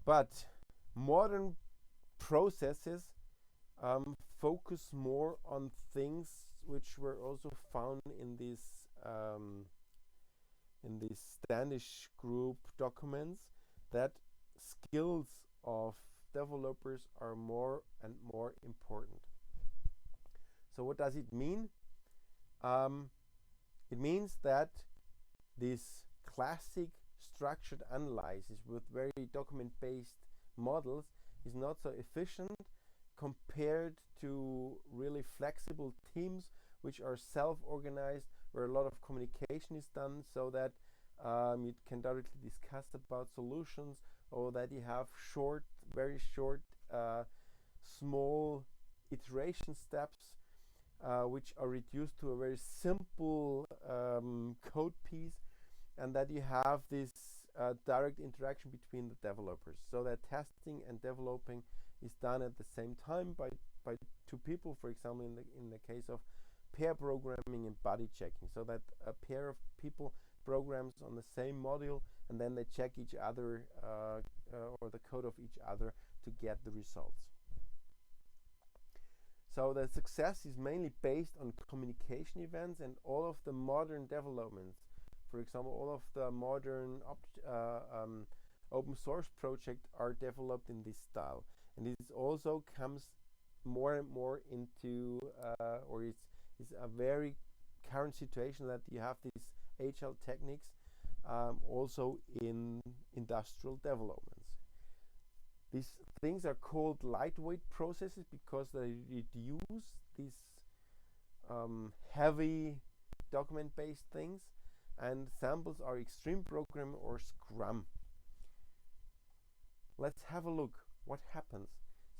But modern processes focus more on things which were also found in these Danish group documents, that skills of developers are more and more important. So what does it mean? It means that this classic structured analysis with very document-based models is not so efficient compared to really flexible teams which are self-organized, where a lot of communication is done, so that you can directly discuss about solutions, or that you have very short, small iteration steps which are reduced to a very simple code piece, and that you have this direct interaction between the developers, so that testing and developing is done at the same time by two people, for example in the case of pair programming and body checking, so that a pair of people programs on the same module, and then they check each other or the code of each other to get the results. So the success is mainly based on communication events, and all of the modern developments, for example, all of the modern open source projects are developed in this style. And this also comes more and more into, or it's a very current situation, that you have these agile techniques also in industrial developments. These things are called lightweight processes because they reduce these heavy document-based things, and samples are extreme program or Scrum. Let's have a look what happens.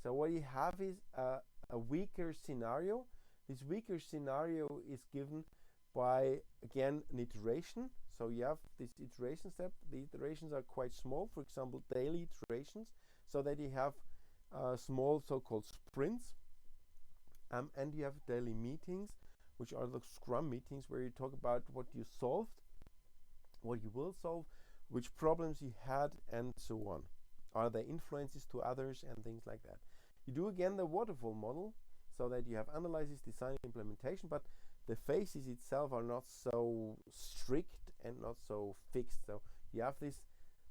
So what you have is a weaker scenario. This weaker scenario is given by, again, an iteration. So you have this iteration step. The iterations are quite small, for example, daily iterations, so that you have small so-called sprints. And you have daily meetings, which are the Scrum meetings, where you talk about what you solved, what you will solve, which problems you had, and so on. Are there influences to others and things like that? You do again the waterfall model, so that you have analysis, design, implementation, but the phases itself are not so strict and not so fixed. So you have this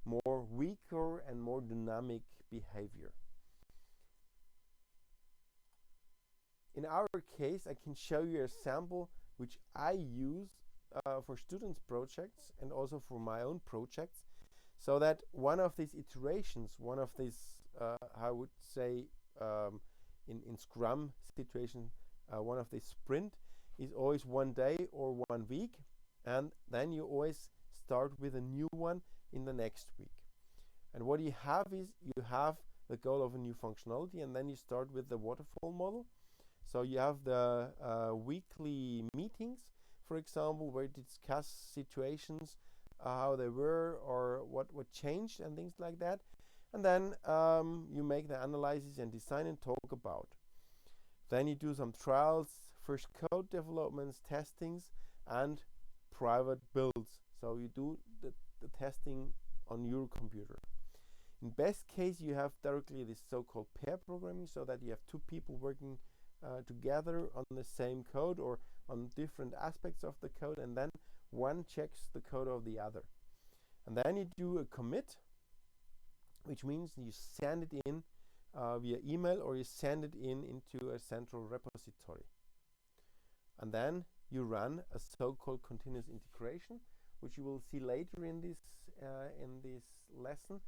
more weaker and more dynamic behavior. In our case, I can show you a sample which I use for students' projects and also for my own projects, so that one of these iterations, one of these, I would say, in Scrum situation, one of these sprint is always 1 day or 1 week, and then you always start with a new one in the next week. And what you have is, you have the goal of a new functionality, and then you start with the waterfall model. So you have the weekly meetings, for example, where you discuss situations, how they were or what changed and things like that. And then you make the analysis and design and talk about. Then you do some trials, first code developments, testings, and private builds. So you do the testing on your computer. In best case, you have directly this so-called pair programming, so that you have two people working together on the same code or on different aspects of the code, and then one checks the code of the other. And then you do a commit, which means you send it in via email, or you send it into a central repository. And then you run a so-called continuous integration, which you will see later in this lesson,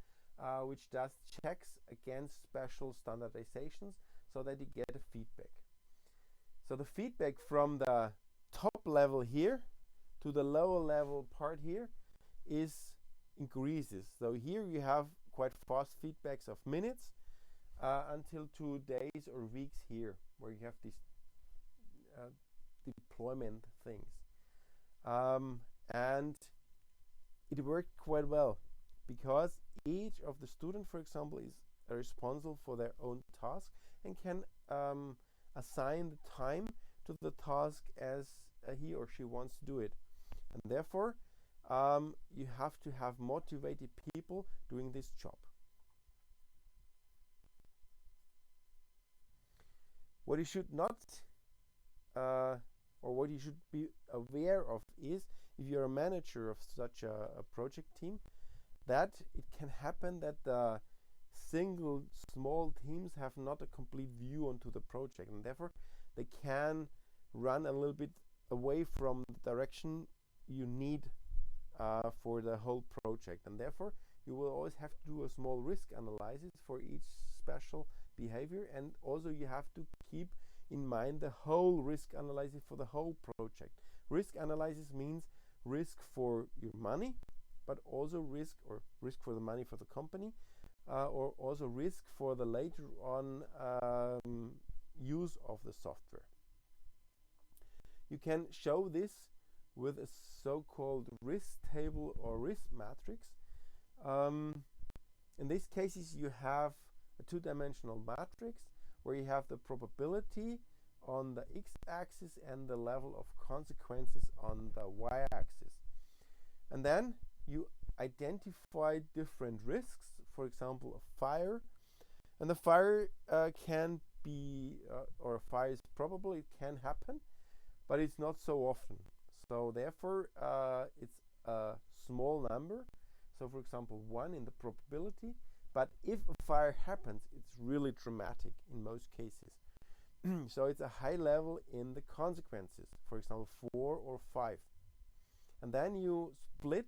which does checks against special standardizations, so that you get a feedback. So the feedback from the top level here to the lower level part here increases. So here you have quite fast feedbacks of minutes until 2 days or weeks here, where you have these deployment things. And it worked quite well, because each of the students, for example, is responsible for their own task and can assign the time to the task as he or she wants to do it. And therefore, you have to have motivated people doing this job. What you should not, or what you should be aware of is, if you're a manager of such a project team, that it can happen that the single small teams have not a complete view onto the project, and therefore they can run a little bit away from the direction you need for the whole project, and therefore you will always have to do a small risk analysis for each special behavior, and also you have to keep in mind the whole risk analysis for the whole project. Risk analysis means risk for your money, but also risk for the money for the company, or also risk for the later on use of the software. You can show this with a so-called risk table or risk matrix. In these cases, you have a two-dimensional matrix where you have the probability on the x-axis and the level of consequences on the y-axis. And then you identify different risks, for example, a fire. And the fire can be, or a fire is probable, it can happen, but it's not so often. So therefore, it's a small number. So for example, 1 in the probability. But if a fire happens, it's really dramatic in most cases. So it's a high level in the consequences, for example, 4 or 5. And then you split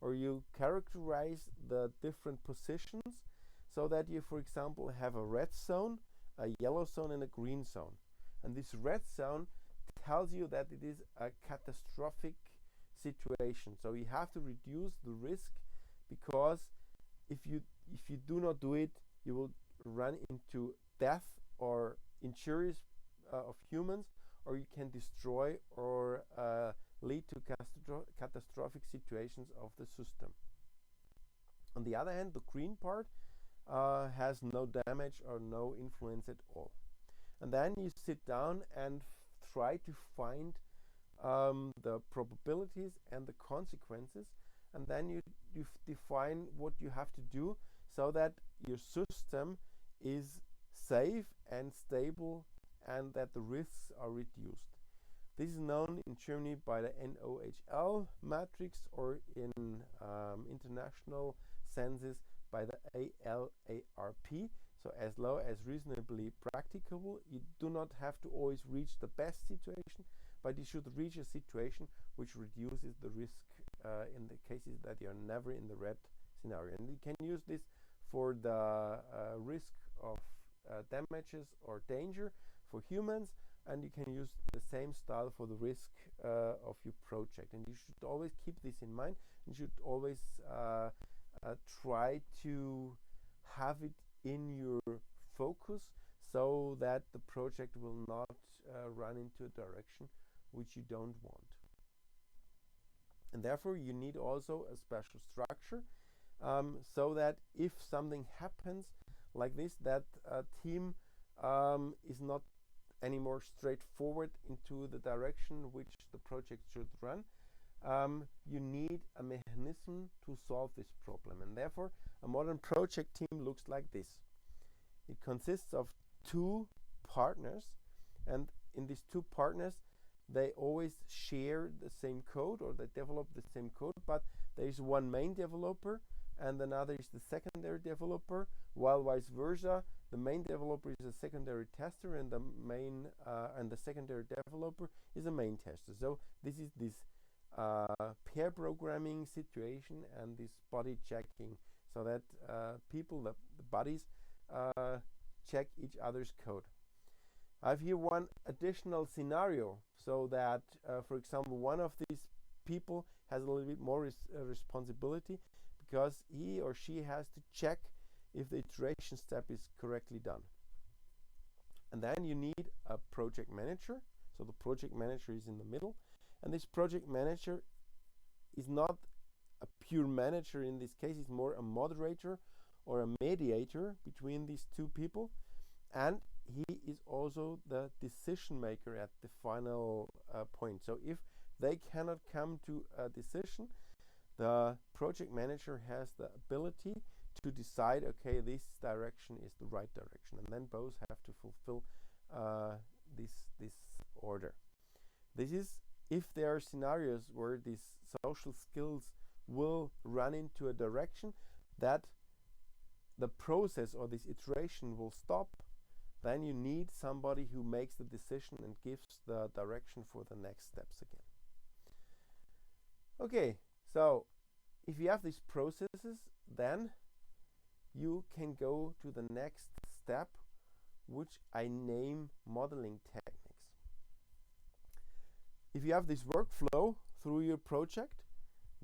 or you characterize the different positions so that you, for example, have a red zone, a yellow zone, and a green zone. And this red zone tells you that it is a catastrophic situation. So you have to reduce the risk, because if you do not do it, you will run into death or injuries of humans, or you can destroy or lead to catastrophic situations of the system. On the other hand, the green part has no damage or no influence at all. And then you sit down and try to find the probabilities and the consequences, and then you define what you have to do so that your system is safe and stable and that the risks are reduced. This is known in Germany by the NOHL matrix, or in international senses by the ALARP. So as low as reasonably practicable. You do not have to always reach the best situation, but you should reach a situation which reduces the risk in the cases that you're never in the red scenario. And you can use this for the risk of damages or danger for humans, and you can use the same style for the risk of your project. And you should always keep this in mind. You should always try to have it in your focus so that the project will not run into a direction which you don't want. And therefore you need also a special structure so that if something happens like this, that a team is not anymore straightforward into the direction which the project should run. You need a mechanism to solve this problem, and therefore a modern project team looks like this. It consists of 2 partners, and in these 2 partners they always share the same code, or they develop the same code, but there is one main developer and another is the secondary developer, while vice versa, the main developer is a secondary tester and the secondary developer is a main tester. So this is this pair programming situation and this body checking, so that people, the buddies, check each other's code. I have here one additional scenario, so that for example, one of these people has a little bit more responsibility, because he or she has to check if the iteration step is correctly done. And then you need a project manager. So the project manager is in the middle, and this project manager is not a pure manager in this case. It's more a moderator or a mediator between these 2 people, and he is also the decision maker at the final point. So if they cannot come to a decision, the project manager has the ability to decide, okay, this direction is the right direction, and then both have to fulfill this order. This is if there are scenarios where these social skills will run into a direction that the process or this iteration will stop, then you need somebody who makes the decision and gives the direction for the next steps again. Okay, so if you have these processes, then you can go to the next step, which I name modeling techniques. If you have this workflow through your project,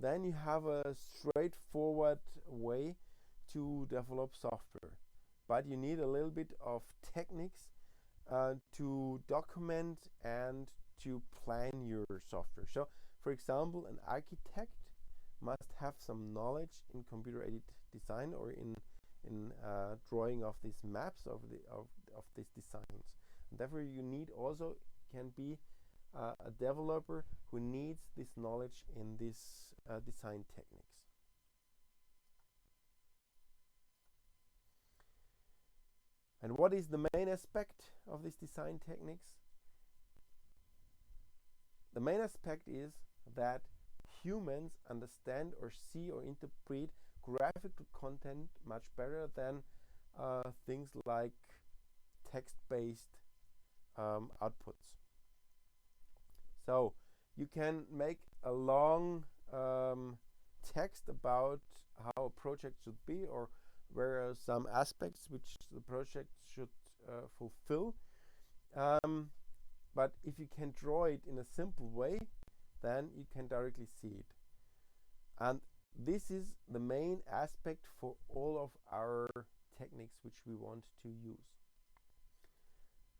then you have a straightforward way to develop software. But you need a little bit of techniques to document and to plan your software. So, for example, an architect must have some knowledge in computer-aided design or in drawing of these maps of these designs. And therefore, you need also can be a developer who needs this knowledge in these design techniques. And what is the main aspect of these design techniques? The main aspect is that humans understand or see or interpret graphical content much better than things like text-based outputs. So you can make a long text about how a project should be, or where are some aspects which the project should fulfill. But if you can draw it in a simple way, then you can directly see it. And this is the main aspect for all of our techniques which we want to use.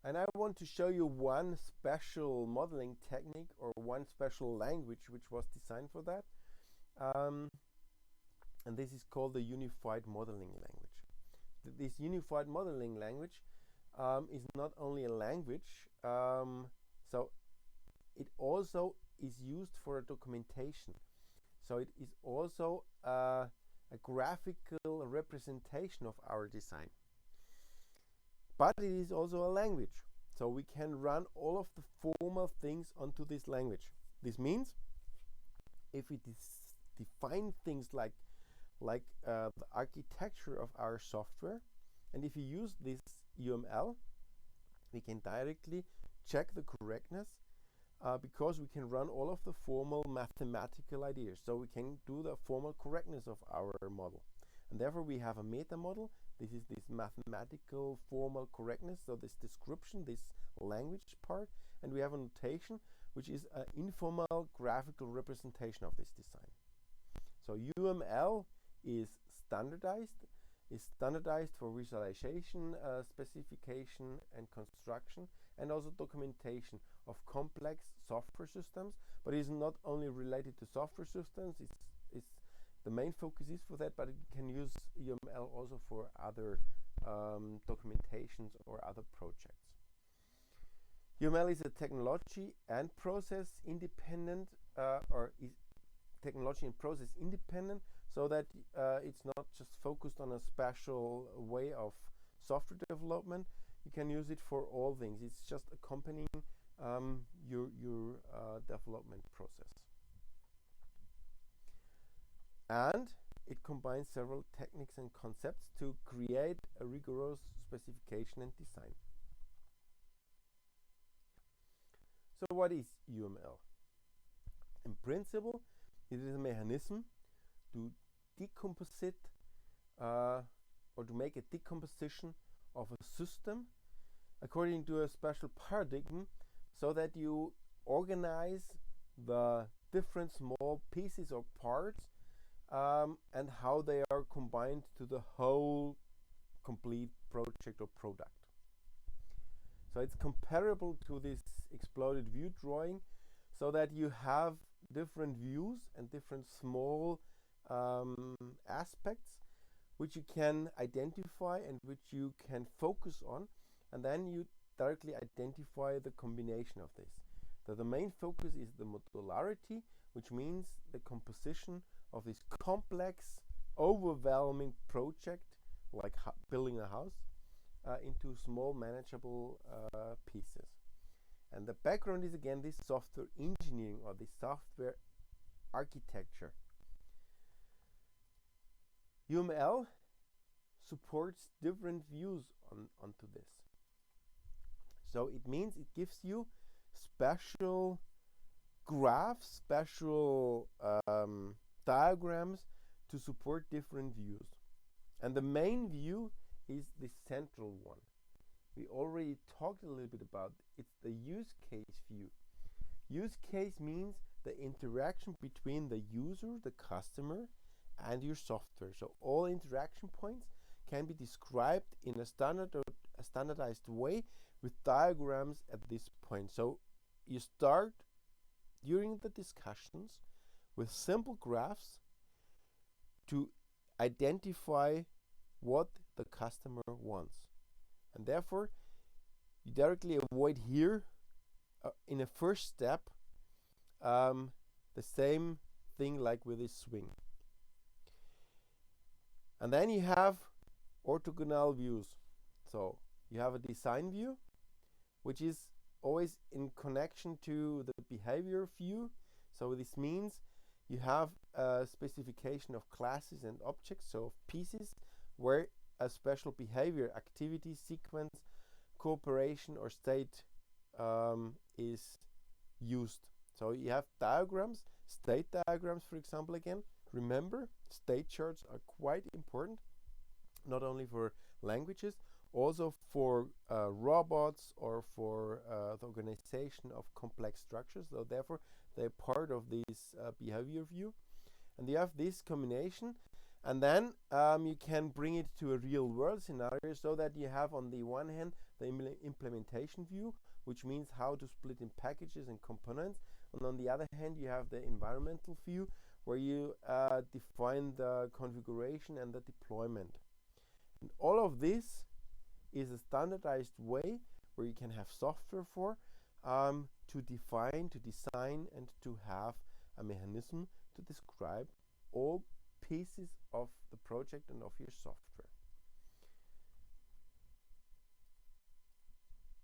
And I want to show you one special modeling technique or one special language which was designed for that. And this is called the Unified Modeling Language. This Unified Modeling Language is not only a language, so it also is used for documentation. So it is also a graphical representation of our design. But it is also a language. So we can run all of the formal things onto this language. This means if we define things like the architecture of our software, and if you use this UML, we can directly check the correctness because we can run all of the formal mathematical ideas. So we can do the formal correctness of our model. And therefore we have a meta model. This is this mathematical formal correctness, so this description, this language part, and we have a notation which is an informal graphical representation of this design. So UML is standardized for visualization, specification and construction, and also documentation of complex software systems, but it is not only related to software systems. It's the main focus is for that, but you can use UML also for other documentations or other projects. UML is a technology and process independent, or is technology and process independent, so that it's not just focused on a special way of software development. You can use it for all things. It's just accompanying your development process. And it combines several techniques and concepts to create a rigorous specification and design. So what is UML? In principle, it is a mechanism to decompose or to make a decomposition of a system according to a special paradigm, so that you organize the different small pieces or parts and how they are combined to the whole complete project or product. So it's comparable to this exploded view drawing, so that you have different views and different small aspects which you can identify and which you can focus on, and then you directly identify the combination of this. So the main focus is the modularity, which means the composition of this complex, overwhelming project, like building a house, into small manageable pieces. And the background is again this software engineering or this software architecture. UML supports different views onto this. So it means it gives you special graphs, special diagrams to support different views. And the main view is the central one. We already talked a little bit about it. It's the use case view. Use case means the interaction between the user, the customer, and your software. So all interaction points can be described in a standardized way with diagrams at this point. So you start during the discussions with simple graphs to identify what the customer wants. And therefore, you directly avoid here in a first step the same thing like with this swing. And then you have orthogonal views. So you have a design view, which is always in connection to the behavior view. So this means you have a specification of classes and objects, so pieces, where a special behavior, activity, sequence, cooperation, or state is used. So you have diagrams, state diagrams, for example, again. Remember, state charts are quite important, not only for languages, also for robots or for the organization of complex structures. So therefore, they're part of this behavior view. And you have this combination, and then you can bring it to a real world scenario, so that you have on the one hand the implementation view, which means how to split in packages and components, and on the other hand you have the environmental view, where you define the configuration and the deployment. And all of this is a standardized way where you can have software for to define, to design, and to have a mechanism to describe all pieces of the project and of your software.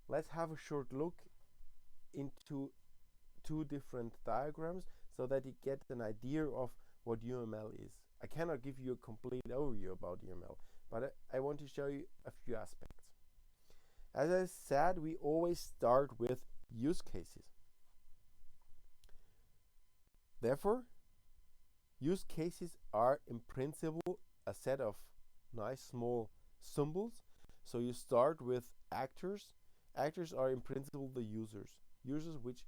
Let's have a short look into two different diagrams so that you get an idea of what UML is. I cannot give you a complete overview about UML, but I want to show you a few aspects. As I said, we always start with use cases. Therefore, use cases are in principle a set of nice small symbols. So you start with actors. Actors are in principle the users which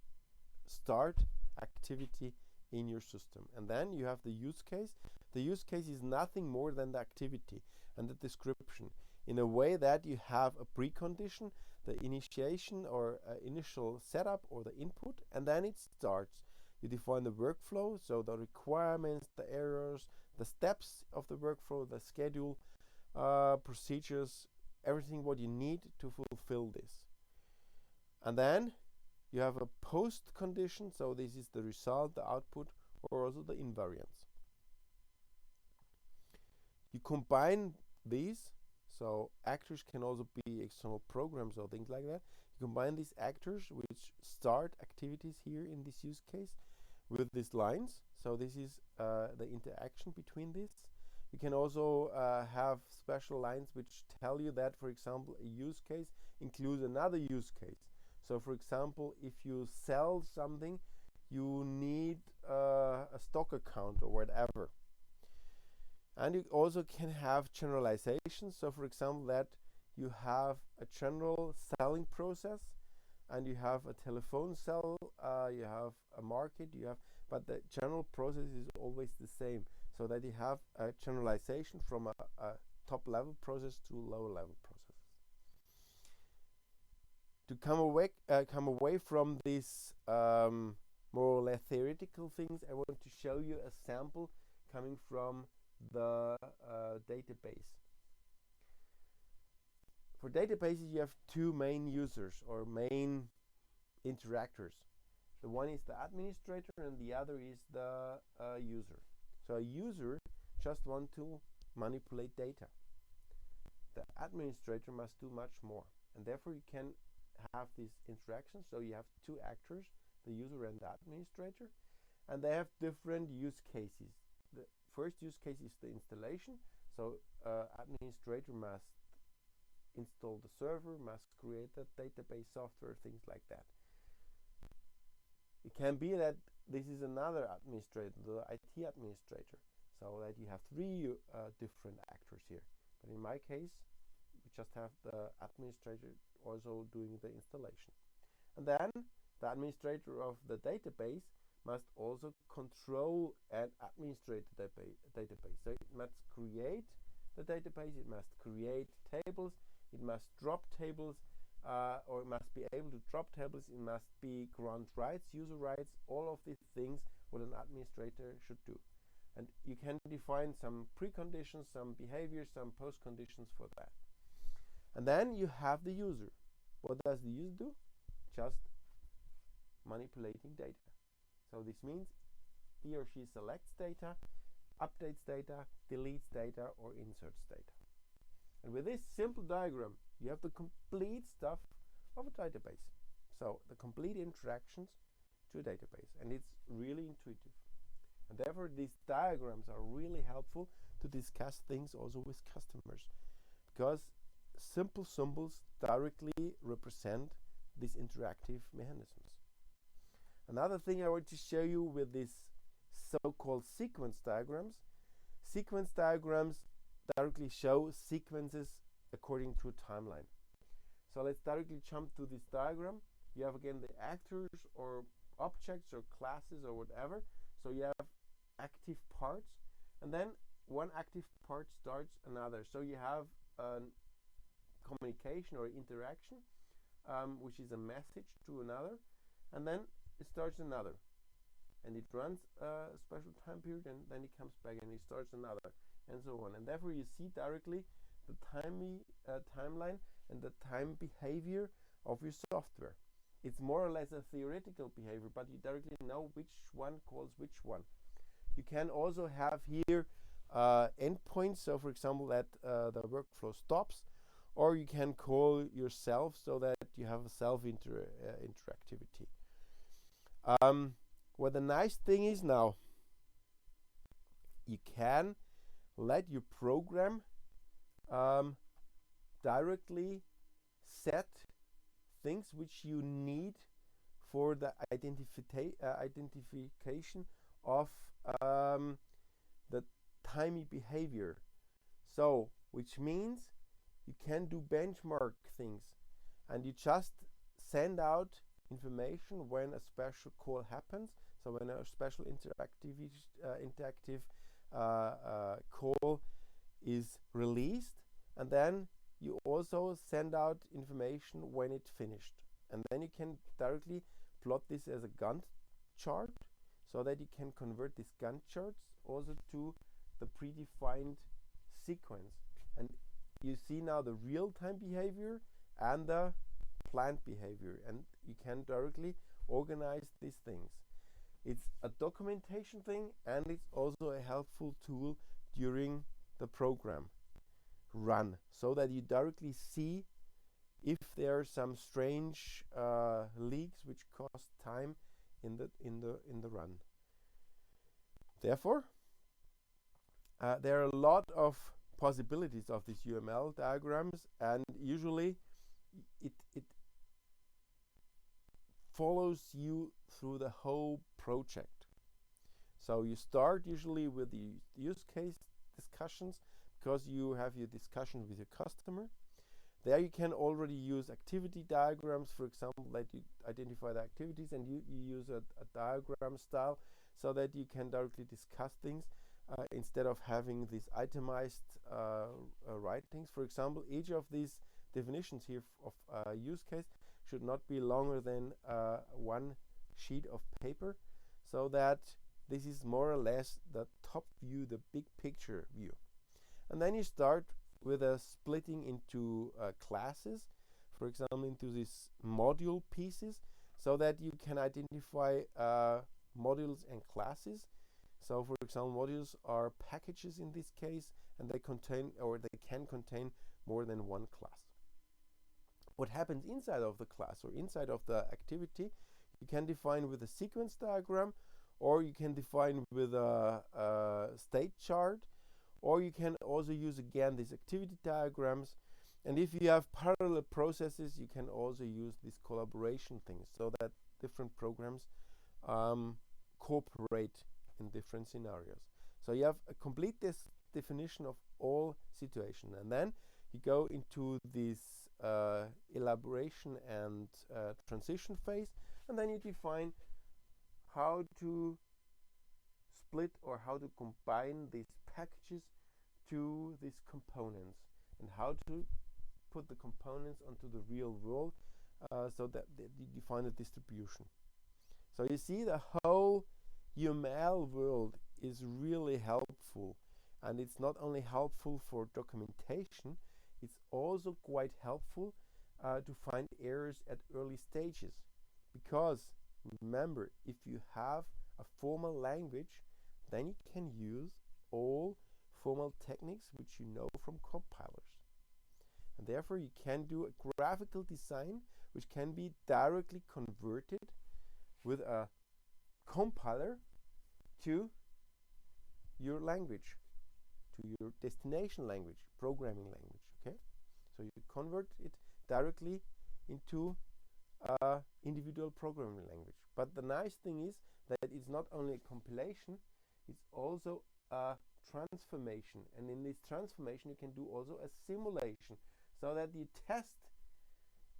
start activity in your system. And then you have the use case. The use case is nothing more than the activity and the description, in a way that you have a precondition, the initiation or initial setup or the input, and then it starts. You define the workflow, so the requirements, the errors, the steps of the workflow, the schedule, procedures, everything what you need to fulfill this. And then you have a post condition, so this is the result, the output, or also the invariance. You combine these, so actors can also be external programs or things like that. You combine these actors which start activities here in this use case with these lines. So this is the interaction between these. You can also have special lines which tell you that, for example, a use case includes another use case. So for example, if you sell something, you need a stock account or whatever. And you also can have generalizations. So for example, that you have a general selling process, and you have a telephone sell, you have a market, but the general process is always the same, so that you have a generalization from a top level process to lower level processes. To come away from these more or less theoretical things, I want to show you a sample coming from the database. For databases, you have two main users or main interactors. The one is the administrator and the other is the user. So a user just wants to manipulate data. The administrator must do much more, and therefore you can have these interactions. So you have two actors, the user and the administrator, and they have different use cases. The first use case is the installation. So administrator must install the server, must create the database software, things like that. It can be that this is another administrator, the IT administrator, so that you have three different actors here. But in my case, we just have the administrator also doing the installation. And then the administrator of the database must also control and administrate the database. So it must create the database, it must create tables, it must drop tables, or it must be able to drop tables, it must be grant rights, user rights, all of these things what an administrator should do. And you can define some preconditions, some behaviors, some post-conditions for that. And then you have the user. What does the user do? Just manipulating data. So this means he or she selects data, updates data, deletes data, or inserts data. And with this simple diagram, you have the complete stuff of a database. So the complete interactions to a database. And it's really intuitive. And therefore, these diagrams are really helpful to discuss things also with customers, because simple symbols directly represent these interactive mechanisms. Another thing I want to show you with these so-called sequence diagrams. Sequence diagrams directly show sequences according to a timeline. So let's directly jump to this diagram. You have again the actors or objects or classes or whatever. So you have active parts, and then one active part starts another. So you have communication or interaction, which is a message to another, and then it starts another. And it runs a special time period, and then it comes back and it starts another, and so on. And therefore you see directly the timeline and the time behavior of your software. It's more or less a theoretical behavior, but you directly know which one calls which one. You can also have here endpoints, so for example that the workflow stops, or you can call yourself so that you have a self-interactivity. What the nice thing is now, you can let your program directly set things which you need for the identification of the timey behavior. So, which means you can do benchmark things, and you just send out information when a special call happens. So when a special interactive call is released, and then you also send out information when it's finished. And then you can directly plot this as a Gantt chart, so that you can convert these Gantt charts also to the predefined sequence. And you see now the real-time behavior and the planned behavior, and you can directly organize these things. It's a documentation thing, and it's also a helpful tool during the program run, so that you directly see if there are some strange leaks which cost time in the run. Therefore, there are a lot of possibilities of these UML diagrams, and usually it follows you through the whole project. So you start usually with the use case discussions, because you have your discussion with your customer. There you can already use activity diagrams, for example, that you identify the activities, and you use a diagram style so that you can directly discuss things instead of having these itemized writings. For example, each of these definitions here of use case should not be longer than one sheet of paper, so that this is more or less the top view, the big picture view. And then you start with a splitting into classes, for example, into these module pieces, so that you can identify modules and classes. So for example, modules are packages in this case, and they contain, or they can contain, more than one class. What happens inside of the class or inside of the activity, you can define with a sequence diagram, or you can define with a state chart, or you can also use again these activity diagrams. And if you have parallel processes, you can also use these collaboration things, so that different programs cooperate in different scenarios. So you have a complete definition of all situations, and then you go into this elaboration and transition phase, and then you define how to split or how to combine these packages to these components, and how to put the components onto the real world, so that you define a distribution. So you see, the whole UML world is really helpful, and it's not only helpful for documentation, it's also quite helpful to find errors at early stages. Because remember, if you have a formal language, then you can use all formal techniques which you know from compilers. And therefore you can do a graphical design which can be directly converted with a compiler to your language, to your destination language, programming language. Okay, so you convert it directly into individual programming language. But the nice thing is that it's not only a compilation, it's also a transformation, and in this transformation you can do also a simulation, so that you test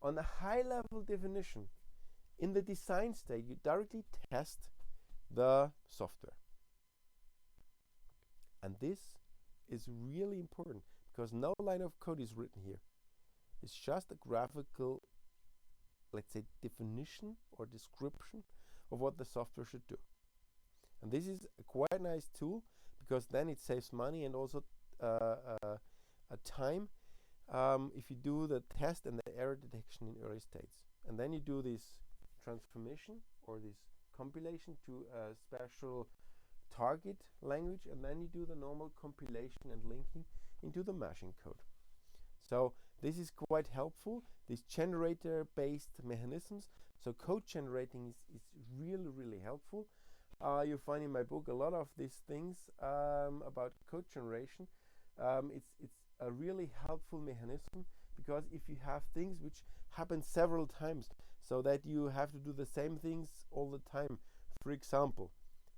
on a high level definition. In the design state, you directly test the software. And this is really important, because no line of code is written here. It's just a graphical, let's say, definition or description of what the software should do. And this is a quite nice tool, because then it saves money and also time if you do the test and the error detection in early states. And then you do this transformation or this compilation to a special target language, and then you do the normal compilation and linking into the machine code. So this is quite helpful, these generator-based mechanisms. So code generating is really helpful. You find in my book a lot of these things about code generation. It's a really helpful mechanism, because if you have things which happen several times, so that you have to do the same things all the time. For example,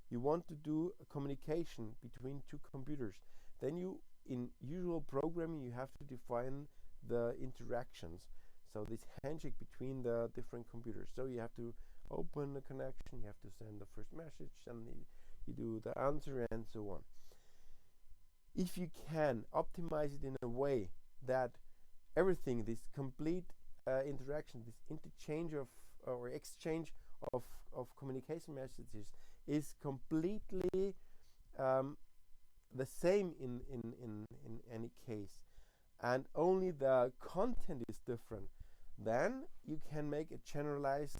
you want to do a communication between two computers. Then you, in usual programming, you have to define the interactions. So this handshake between the different computers. So you have to open the connection, you have to send the first message, and you do the answer, and so on. If you can optimize it in a way that everything, this complete interaction, this interchange of or exchange of communication messages is completely the same in any case, and only the content is different, then you can make a generalized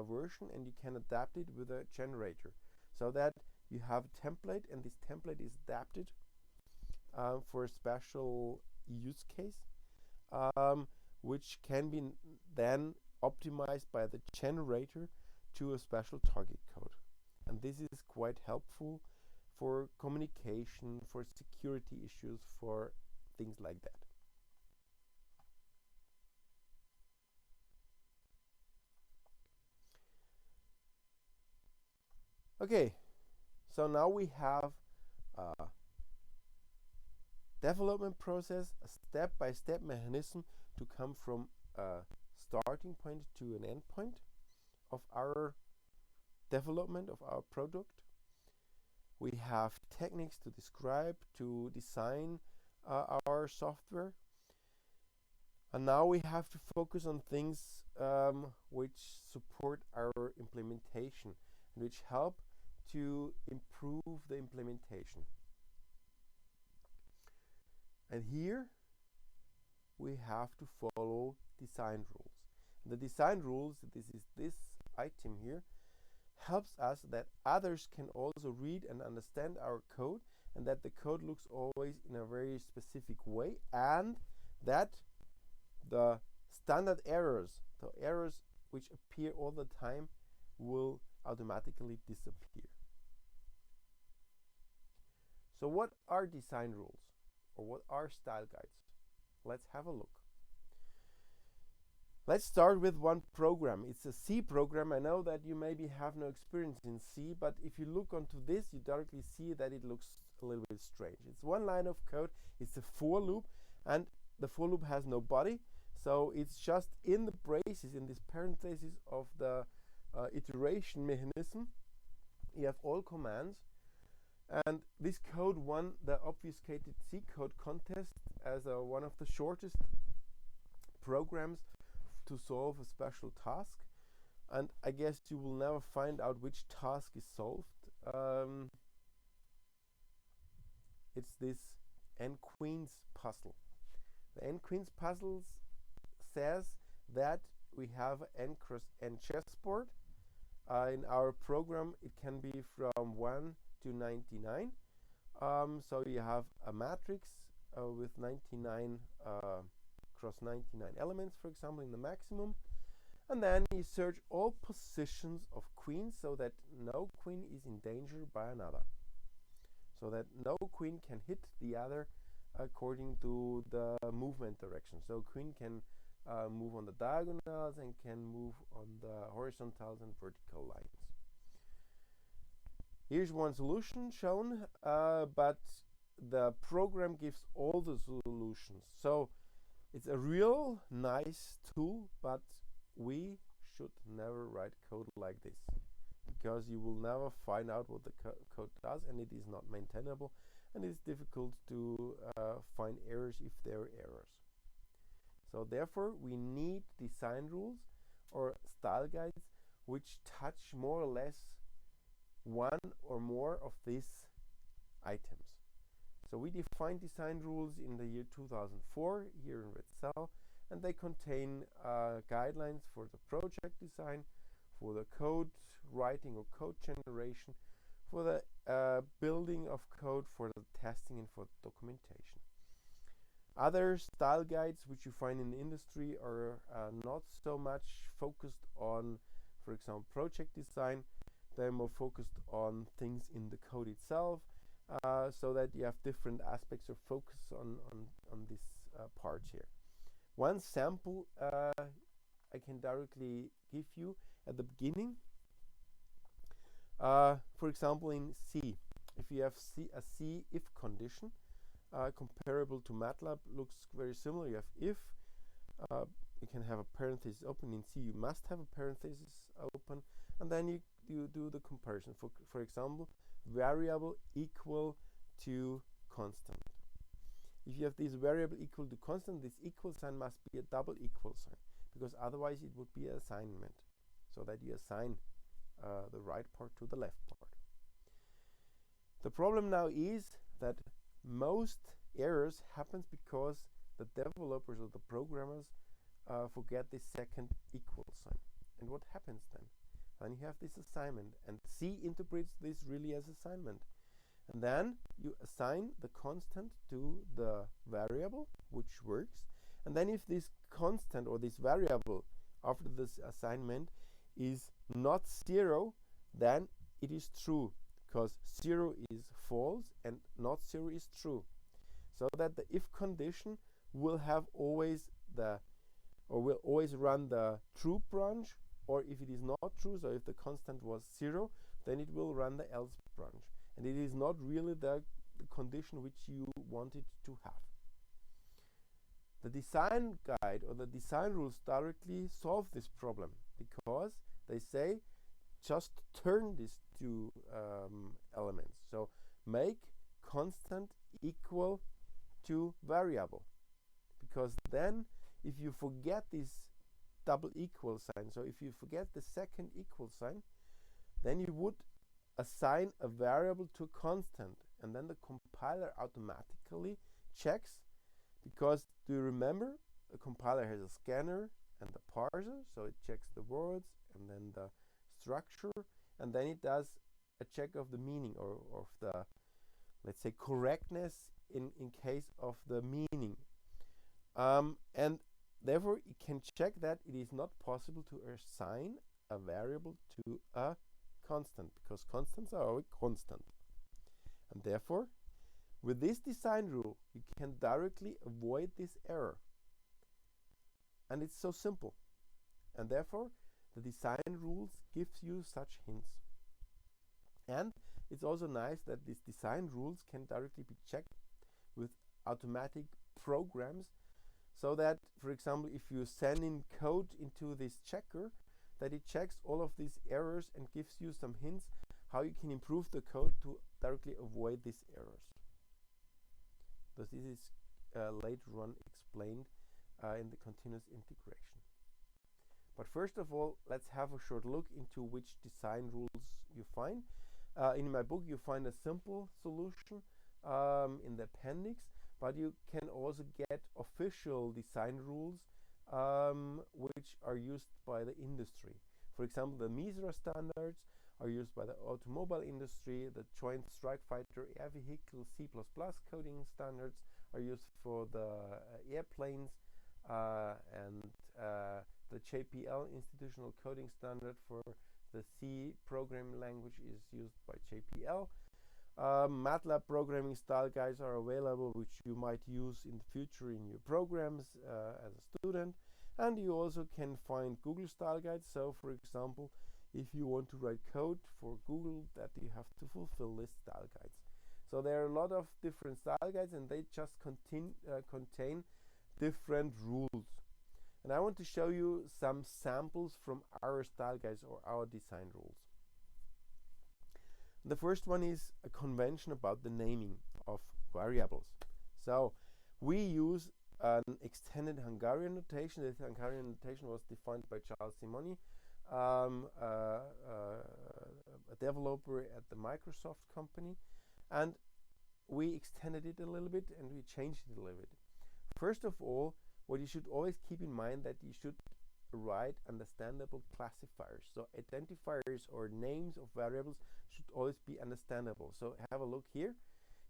version, and you can adapt it with a generator, so that you have a template, and this template is adapted for a special use case, which can be then optimized by the generator to a special target code. And this is quite helpful for communication, for security issues, for things like that. Okay, so now we have a development process, a step-by-step mechanism to come from a starting point to an end point of our development of our product. We have techniques to describe, to design our software. And now we have to focus on things which support our implementation and which help to improve the implementation. And here we have to follow design rules. And the design rules, this is this item here, helps us that others can also read and understand our code, and that the code looks always in a very specific way, and that the standard errors, the errors which appear all the time, will automatically disappear. So what are design rules, or what are style guides? Let's have a look. Let's start with one program. It's a C program. I know that you maybe have no experience in C, but if you look onto this, you directly see that it looks a little bit strange. It's one line of code. It's a for loop, and the for loop has no body, so it's just in the braces, in this parenthesis of the iteration mechanism. You have all commands, and this code won the obfuscated C code contest as one of the shortest programs to solve a special task. And I guess you will never find out which task is solved. It's this n queens puzzle. The n queens puzzle says that we have n cross n chessboard. In our program, it can be from 1 to 99. So you have a matrix with 99 cross 99 elements, for example, in the maximum. And then you search all positions of queens so that no queen is in danger by another. So that no queen can hit the other according to the movement direction. So queen can move on the diagonals and can move on the horizontals and vertical lines. Here's one solution shown, but the program gives all the solutions. So it's a real nice tool, but we should never write code like this, because you will never find out what the code does, and it is not maintainable, and it's difficult to find errors if there are errors. So therefore, we need design rules or style guides which touch more or less one or more of these items. So we defined design rules in the year 2004 here in Red Cell, and they contain guidelines for the project design, for the code writing or code generation, for the building of code, for the testing, and for the documentation. Other style guides which you find in the industry are not so much focused on, for example, project design. They're more focused on things in the code itself, so that you have different aspects of focus on this part here. One sample I can directly give you at the beginning. For example, in C, if you have a C if condition, comparable to MATLAB, looks very similar. You have if, you can have a parenthesis open. In C, you must have a parenthesis open, and then you do the comparison. For example, variable equal to constant. If you have this variable equal to constant, this equal sign must be a double equal sign, because otherwise it would be an assignment, so that you assign the right part to the left part. The problem now is that most errors happens because the developers or the programmers forget this second equal sign. And what happens then? Then you have this assignment, and C interprets this really as assignment. And then you assign the constant to the variable, which works. And then if this constant or this variable after this assignment is not 0, then it is true, because 0 is false and not 0 is true. So that the if condition will have always will always run the true branch, or if it is not true, so if the constant was 0, then it will run the else branch. And it is not really the condition which you wanted to have. The design guide or the design rules directly solve this problem, because they say just turn these two elements. So make constant equal to variable, because then if you forget this double equal sign, so if you forget the second equal sign, then you would assign a variable to a constant, and then the compiler automatically checks, because do you remember, the compiler has a scanner and the parser, so it checks the words and then the structure, and then it does a check of the meaning, or of the, let's say, correctness in case of the meaning. And therefore it can check that it is not possible to assign a variable to a constant, because constants are always constant. And therefore, with this design rule, you can directly avoid this error. And it's so simple. And therefore, the design rules gives you such hints. And it's also nice that these design rules can directly be checked with automatic programs, so that, for example, if you send in code into this checker, that it checks all of these errors and gives you some hints how you can improve the code to directly avoid these errors. So this is later on explained in the continuous integration. But first of all, let's have a short look into which design rules you find. In my book, you find a simple solution in the appendix, but you can also get official design rules which are used by the industry. For example, the MISRA standards are used by the automobile industry. The Joint Strike Fighter Air Vehicle C++ coding standards are used for the airplanes, and the JPL institutional coding standard for the C programming language is used by JPL. MATLAB programming style guides are available, which you might use in the future in your programs as a student. And you also can find Google style guides. So, for example, if you want to write code for Google, that you have to fulfill this style guides. So there are a lot of different style guides, and they just contain different rules. And I want to show you some samples from our style guides or our design rules. The first one is a convention about the naming of variables. So we use an extended Hungarian notation. This Hungarian notation was defined by Charles Simoni, a developer at the Microsoft company, and we extended it a little bit and we changed it a little bit. First of all, what you should always keep in mind that you should write understandable classifiers. So identifiers or names of variables should always be understandable. So have a look here.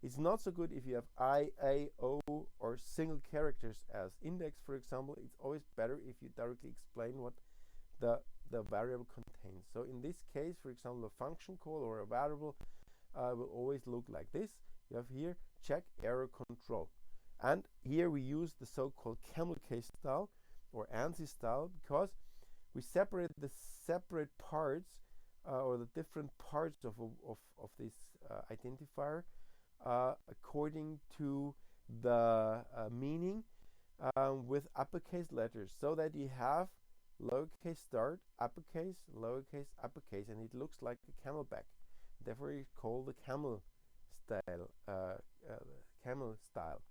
It's not so good if you have I, A, O, or single characters as index, for example. It's always better if you directly explain what the variable contains. So in this case, for example, a function call or a variable will always look like this. You have here check error control. And here we use the so-called camel case style or ANSI style, because we separate the separate parts or the different parts of this identifier according to the meaning with uppercase letters, so that you have lowercase start, uppercase, lowercase, uppercase, and it looks like a camelback. Therefore, it's called the camel style.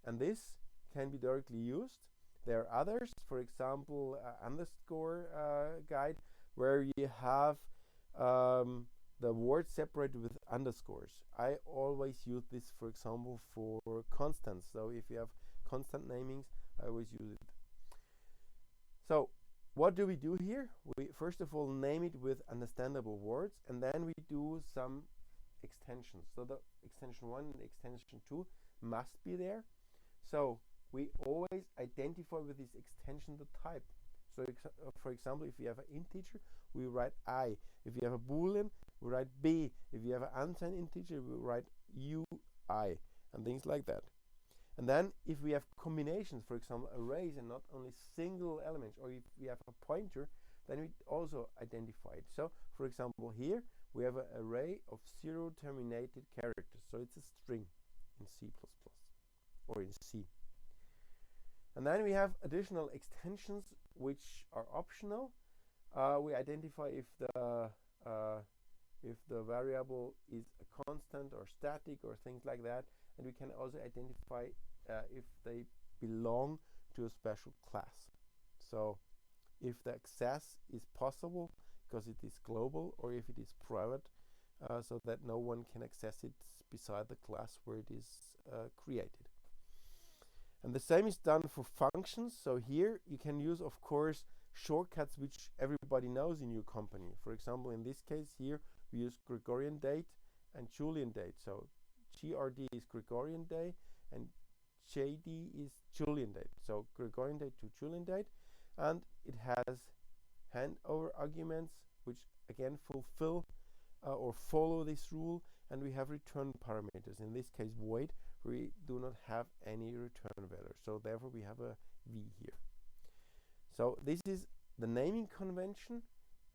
And this can be directly used. There are others, for example, underscore guide, where you have the words separated with underscores. I always use this, for example, for constants. So if you have constant namings, I always use it. So what do we do here? We first of all name it with understandable words, and then we do some extensions. So the extension 1 and extension 2 must be there. So we always identify with this extension the type. So for example, if you have an integer, we write I. If you have a boolean, we write B. If you have an unsigned integer, we write UI, and things like that. And then if we have combinations, for example, arrays and not only single elements, or if we have a pointer, then we also identify it. So for example, here we have an array of 0 terminated characters. So it's a string in C++ or in C. And then we have additional extensions which are optional. We identify if the variable is a constant or static or things like that, and we can also identify if they belong to a special class. So if the access is possible because it is global, or if it is private, so that no one can access it beside the class where it is created. And the same is done for functions. So here you can use, of course, shortcuts which everybody knows in your company. For example, in this case here, we use Gregorian date and Julian date. So GRD is Gregorian day and JD is Julian date. So Gregorian date to Julian date. And it has handover arguments which again fulfill or follow this rule. And we have return parameters. In this case, void. We do not have any return value. So therefore we have a V here. So this is the naming convention,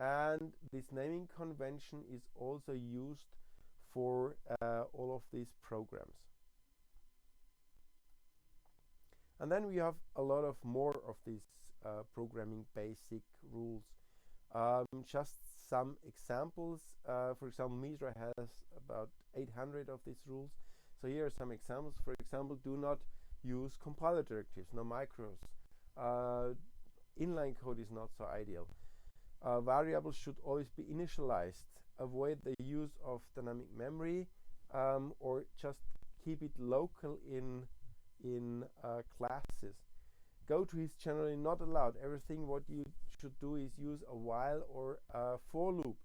and this naming convention is also used for all of these programs. And then we have a lot of more of these programming basic rules. Just some examples. For example, Misra has about 800 of these rules. So here are some examples. For example, do not use compiler directives, no macros. Inline code is not so ideal. Variables should always be initialized. Avoid the use of dynamic memory, or just keep it local in classes. Go to is generally not allowed. Everything what you should do is use a while or a for loop.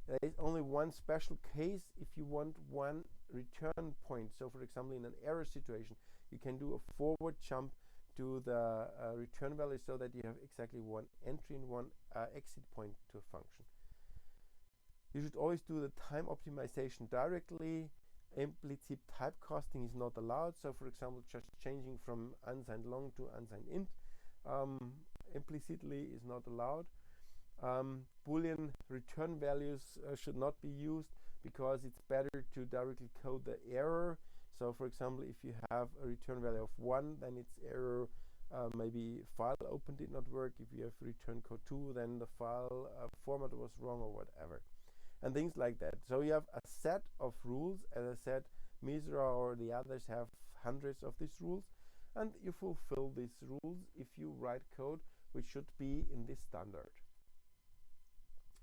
There is only one special case if you want one return point. So for example, in an error situation, you can do a forward jump to the return value so that you have exactly one entry and one exit point to a function. You should always do the time optimization directly. Implicit typecasting is not allowed. So for example, just changing from unsigned long to unsigned int implicitly is not allowed. Boolean return values should not be used because it's better to directly code the error. So for example, if you have a return value of 1, then it's error, maybe file open did not work. If you have return code 2, then the file format was wrong or whatever, and things like that. So you have a set of rules. As I said, Misra or the others have hundreds of these rules, and you fulfill these rules if you write code which should be in this standard.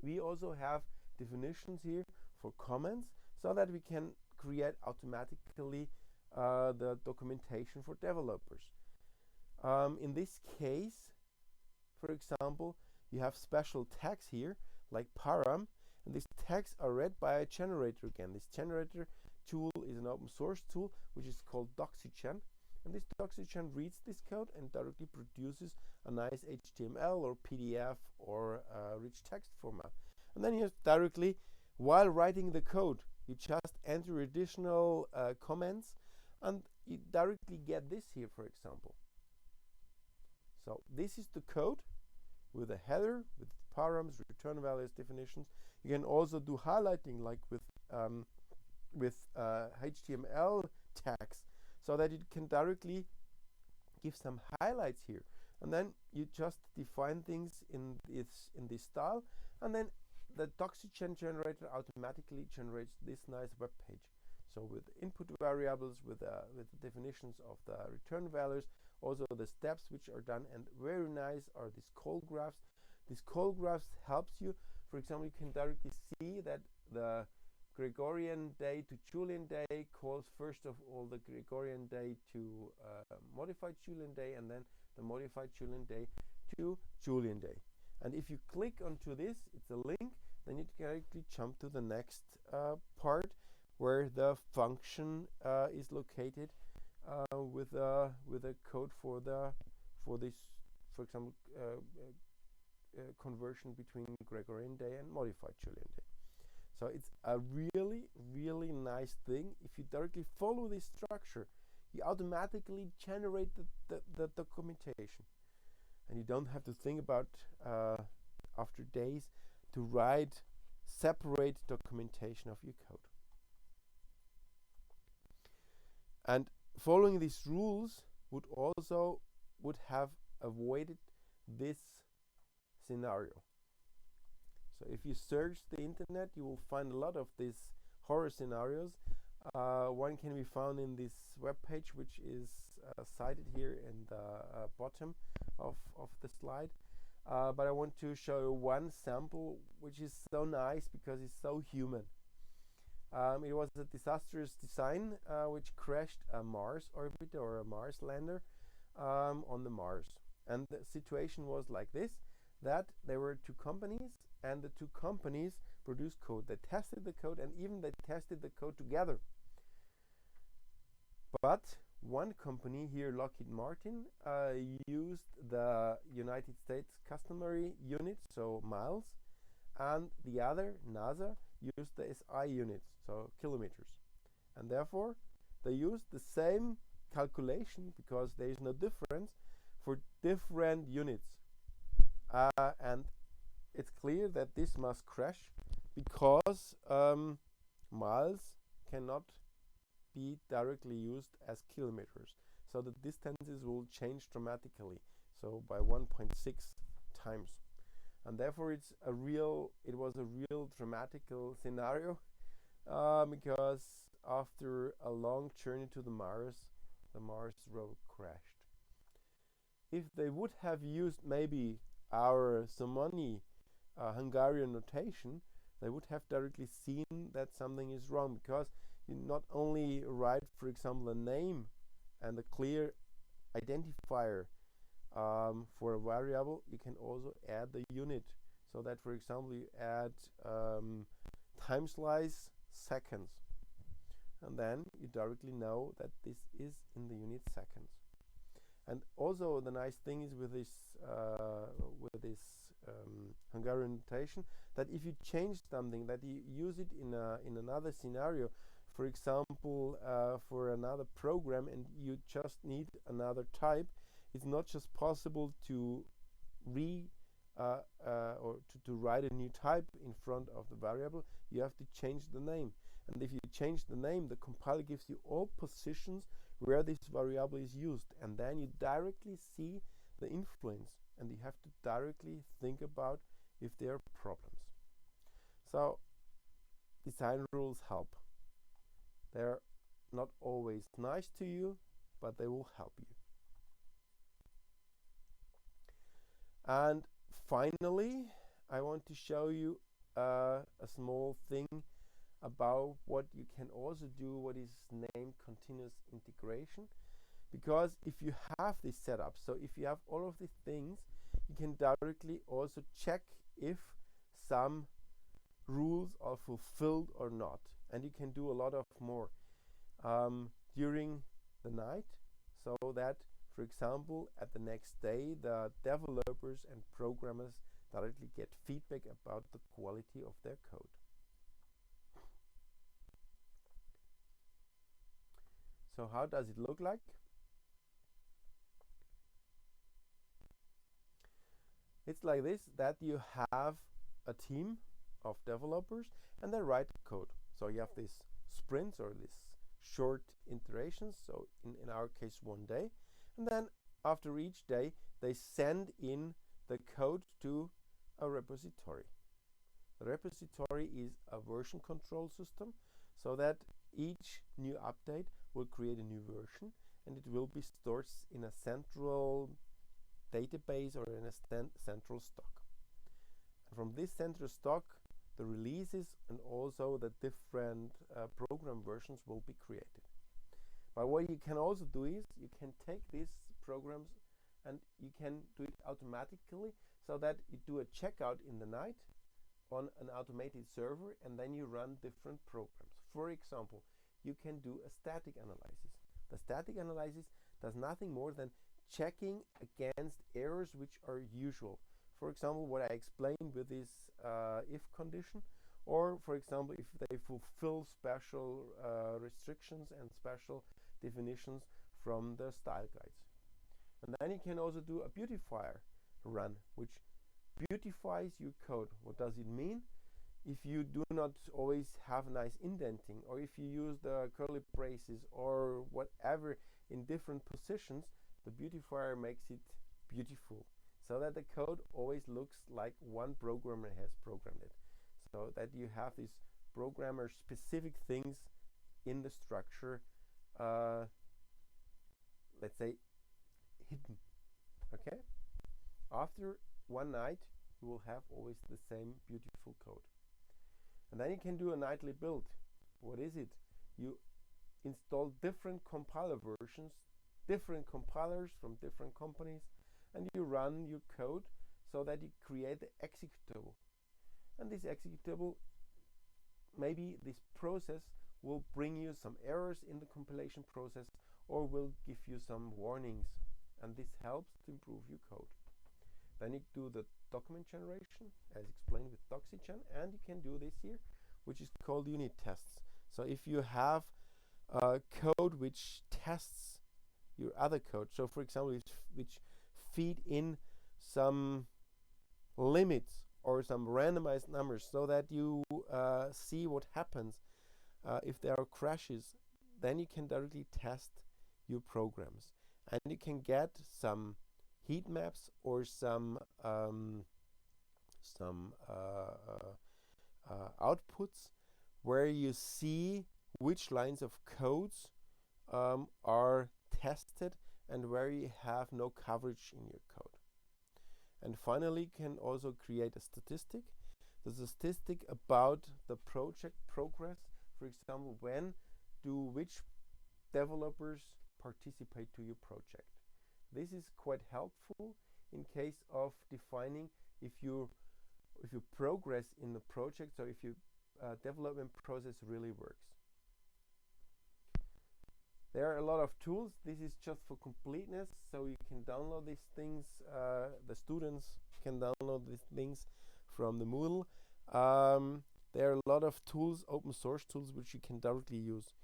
We also have definitions here for comments so that we can create automatically the documentation for developers. In this case, for example, you have special tags here like param, and these tags are read by a generator again. This generator tool is an open source tool which is called Doxygen, and this Doxygen reads this code and directly produces a nice HTML or PDF or rich text format. And then you directly, while writing the code, you just enter additional comments, and you directly get this here, for example. So this is the code with a header, with params, return values, definitions. You can also do highlighting like with HTML tags, so that you can directly give some highlights here, and then you just define things in this style, and then the Doxygen generator automatically generates this nice web page. So with input variables, with the definitions of the return values, also the steps which are done, and very nice are these call graphs. These call graphs helps you. For example, you can directly see that the Gregorian day to Julian day calls first of all the Gregorian day to modified Julian day, and then the modified Julian day to Julian day. And if you click onto this, it's a link, then you directly jump to the next part where the function is located with a code for this, for example, conversion between Gregorian day and modified Julian day. So it's a really, really nice thing. If you directly follow this structure, you automatically generate the documentation, and you don't have to think about after days to write separate documentation of your code. And following these rules would have avoided this scenario. So if you search the internet, you will find a lot of these horror scenarios. One can be found in this web page, which is cited here in the bottom of the slide. But I want to show you one sample which is so nice because it's so human. It was a disastrous design which crashed a Mars orbiter or a Mars lander on the Mars. And the situation was like this, that there were two companies, and the two companies produced code. They tested the code, and even they tested the code together. But one company here, Lockheed Martin, used the United States customary unit, so miles, and the other, NASA, used the SI units, so kilometers. And therefore, they used the same calculation because there is no difference for different units. and it's clear that this must crash because miles cannot be directly used as kilometers. So the distances will change dramatically, so by 1.6 times. And therefore it was a real dramatical scenario, because after a long journey to the Mars rover crashed. If they would have used maybe our Somoni Hungarian notation, they would have directly seen that something is wrong, because you not only write, for example, a name and a clear identifier for a variable, you can also add the unit. So that, for example, you add time slice seconds, and then you directly know that this is in the unit seconds. And also the nice thing is with this Hungarian notation, that if you change something, that you use it in another scenario, for example, for another program, and you just need another type, it's not just possible to to write a new type in front of the variable. You have to change the name, and if you change the name, the compiler gives you all positions where this variable is used, and then you directly see the influence, and you have to directly think about if there are problems. So design rules help. They're not always nice to you, but they will help you. And finally, I want to show you a small thing about what you can also do, what is named continuous integration. Because if you have this setup, so if you have all of these things, you can directly also check if some rules are fulfilled or not. And you can do a lot of more during the night, so that, for example, at the next day, the developers and programmers directly get feedback about the quality of their code. So how does it look like? It's like this, that you have a team of developers and they write code. So you have these sprints or these short iterations, so in our case 1 day, and then after each day they send in the code to a repository. The repository is a version control system, so that each new update will create a new version, and it will be stored in a central database or in a central stock. And from this central stock, the releases and also the different program versions will be created. But what you can also do is you can take these programs and you can do it automatically, so that you do a checkout in the night on an automated server, and then you run different programs. For example, you can do a static analysis. The static analysis does nothing more than checking against errors which are usual. For example, what I explained with this if condition, or for example, if they fulfill special restrictions and special definitions from the style guides. And then you can also do a beautifier run, which beautifies your code. What does it mean? If you do not always have nice indenting, or if you use the curly braces or whatever in different positions, the beautifier makes it beautiful, so that the code always looks like one programmer has programmed it, so that you have these programmer specific things in the structure, let's say, hidden. Okay? After one night, you will have always the same beautiful code. And then you can do a nightly build. What is it? You install different compiler versions, different compilers from different companies, and you run your code so that you create the executable. And this executable, maybe this process will bring you some errors in the compilation process, or will give you some warnings, and this helps to improve your code. Then you do the document generation, as explained with Doxygen, and you can do this here, which is called unit tests. So if you have code which tests your other code, so for example, which feed in some limits or some randomized numbers so that you see what happens if there are crashes. Then you can directly test your programs, and you can get some heat maps or some outputs where you see which lines of codes are tested and where you have no coverage in your code. And finally, you can also create a statistic. The statistic about the project progress. For example, when do which developers participate to your project. This is quite helpful in case of defining if you progress in the project, so if your development process really works. There are a lot of tools. This is just for completeness, so you can download these things. The students can download these things from the Moodle. There are a lot of tools, open source tools, which you can directly use.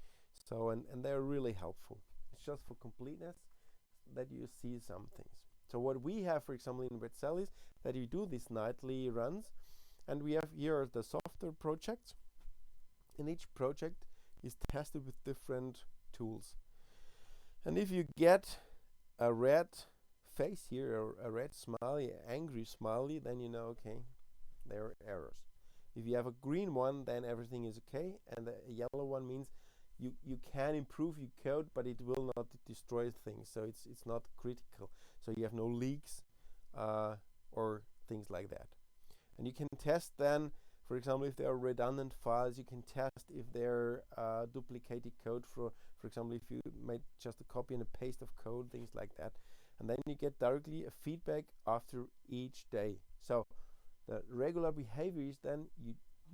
So, and they're really helpful. It's just for completeness that you see some things. So what we have, for example, in Redcell is that you do these nightly runs, and we have here the software projects, and each project is tested with different tools. And if you get a red face here, or a red smiley, angry smiley, then you know, okay, there are errors. If you have a green one, then everything is okay, and a yellow one means you can improve your code, but it will not destroy things, so it's not critical. So you have no leaks or things like that. And you can test then, for example, if there are redundant files, you can test if they're duplicated code. For example, if you made just a copy and a paste of code, things like that. And then you get directly a feedback after each day. So the regular behavior is then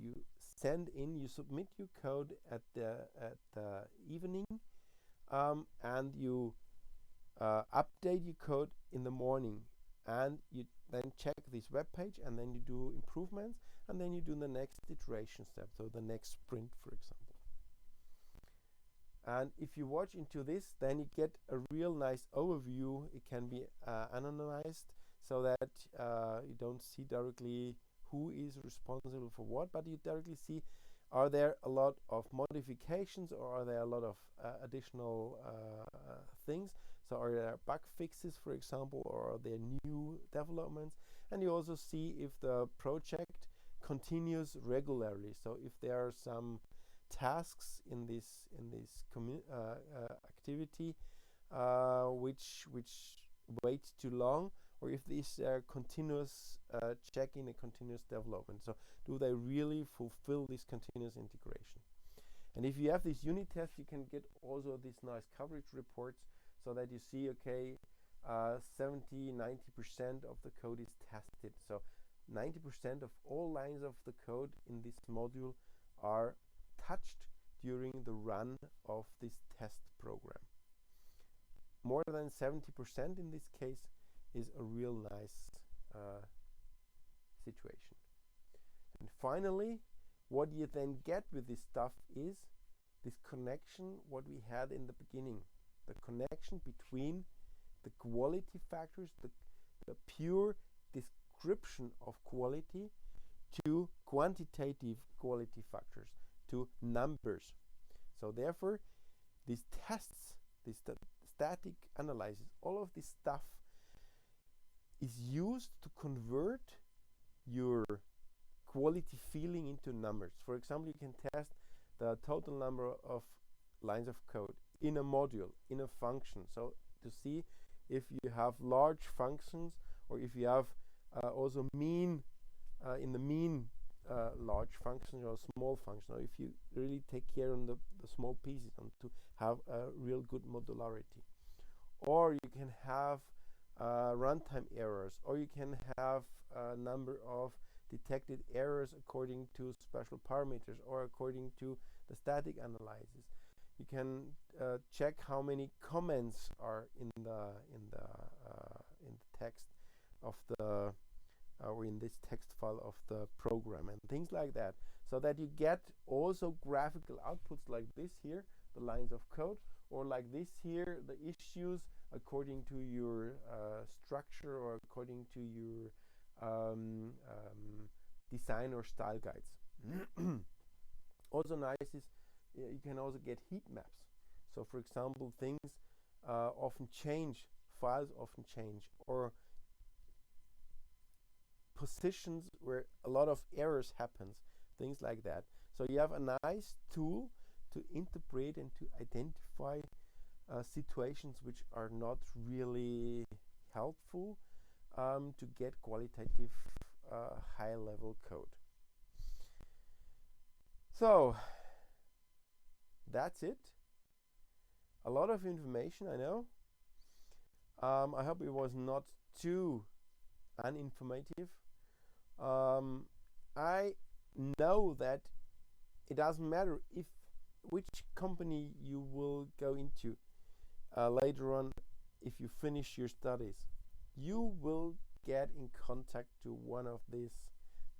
you submit your code at the evening, and you update your code in the morning, and you then check this web page, and then you do improvements, and then you do the next iteration step, so the next sprint, for example. And if you watch into this, then you get a real nice overview. It can be anonymized, so that you don't see directly who is responsible for what, but you directly see, are there a lot of modifications, or are there a lot of additional things? So are there bug fixes, for example, or are there new developments? And you also see if the project continues regularly. So if there are some tasks in this activity which wait too long, or if these are continuous check-in and continuous development. So do they really fulfill this continuous integration? And if you have this unit test, you can get also these nice coverage reports, so that you see, okay, 70–90% of the code is tested. So 90% of all lines of the code in this module are touched during the run of this test program. More than 70% in this case is a real nice situation. And finally, what you then get with this stuff is this connection, what we had in the beginning, the connection between the quality factors, the pure description of quality, to quantitative quality factors, to numbers. So therefore, these tests, this static analysis, all of this stuff is used to convert your quality feeling into numbers. For example, you can test the total number of lines of code in a module, in a function. So to see if you have large functions, or if you have also mean in the mean large functions or small function, or if you really take care on the small pieces and to have a real good modularity. Or you can have runtime errors, or you can have a number of detected errors according to special parameters, or according to the static analysis. You can check how many comments are in the text of the or in this text file of the program, and things like that, so that you get also graphical outputs like this here, the lines of code, or like this here, the issues according to your structure, or according to your design or style guides. Also nice is you can also get heat maps. So for example, things often change, files often change, or positions where a lot of errors happens, things like that. So you have a nice tool to interpret and to identify situations which are not really helpful to get qualitative high-level code. So that's it. A lot of information, I know. I hope it was not too uninformative. I know that it doesn't matter which company you will go into later on. If you finish your studies, you will get in contact to one of these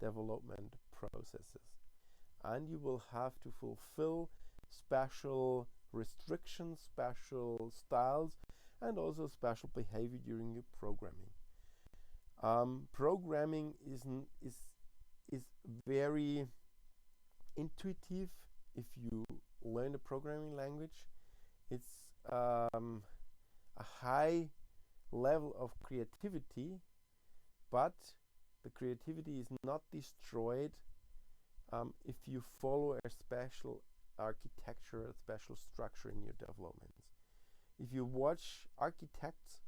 development processes, and you will have to fulfill special restrictions, special styles, and also special behavior during your programming. Programming is very intuitive if you learn a programming language. It's a high level of creativity, but the creativity is not destroyed if you follow a special architecture, a special structure in your developments. If you watch architects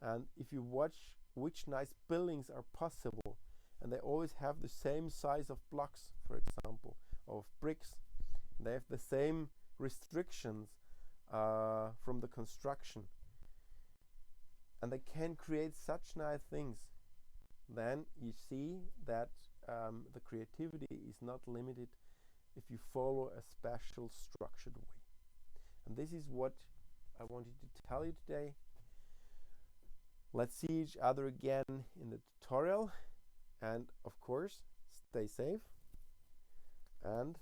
and if you watch which nice buildings are possible, and they always have the same size of blocks, for example, of bricks, they have the same restrictions from the construction, and they can create such nice things, then you see that the creativity is not limited if you follow a special structured way. And this is what I wanted to tell you today. Let's see each other again in the tutorial, and of course, stay safe and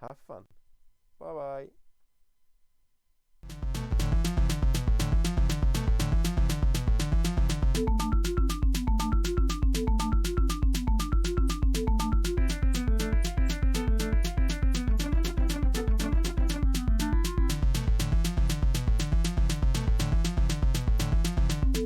have fun. Bye bye.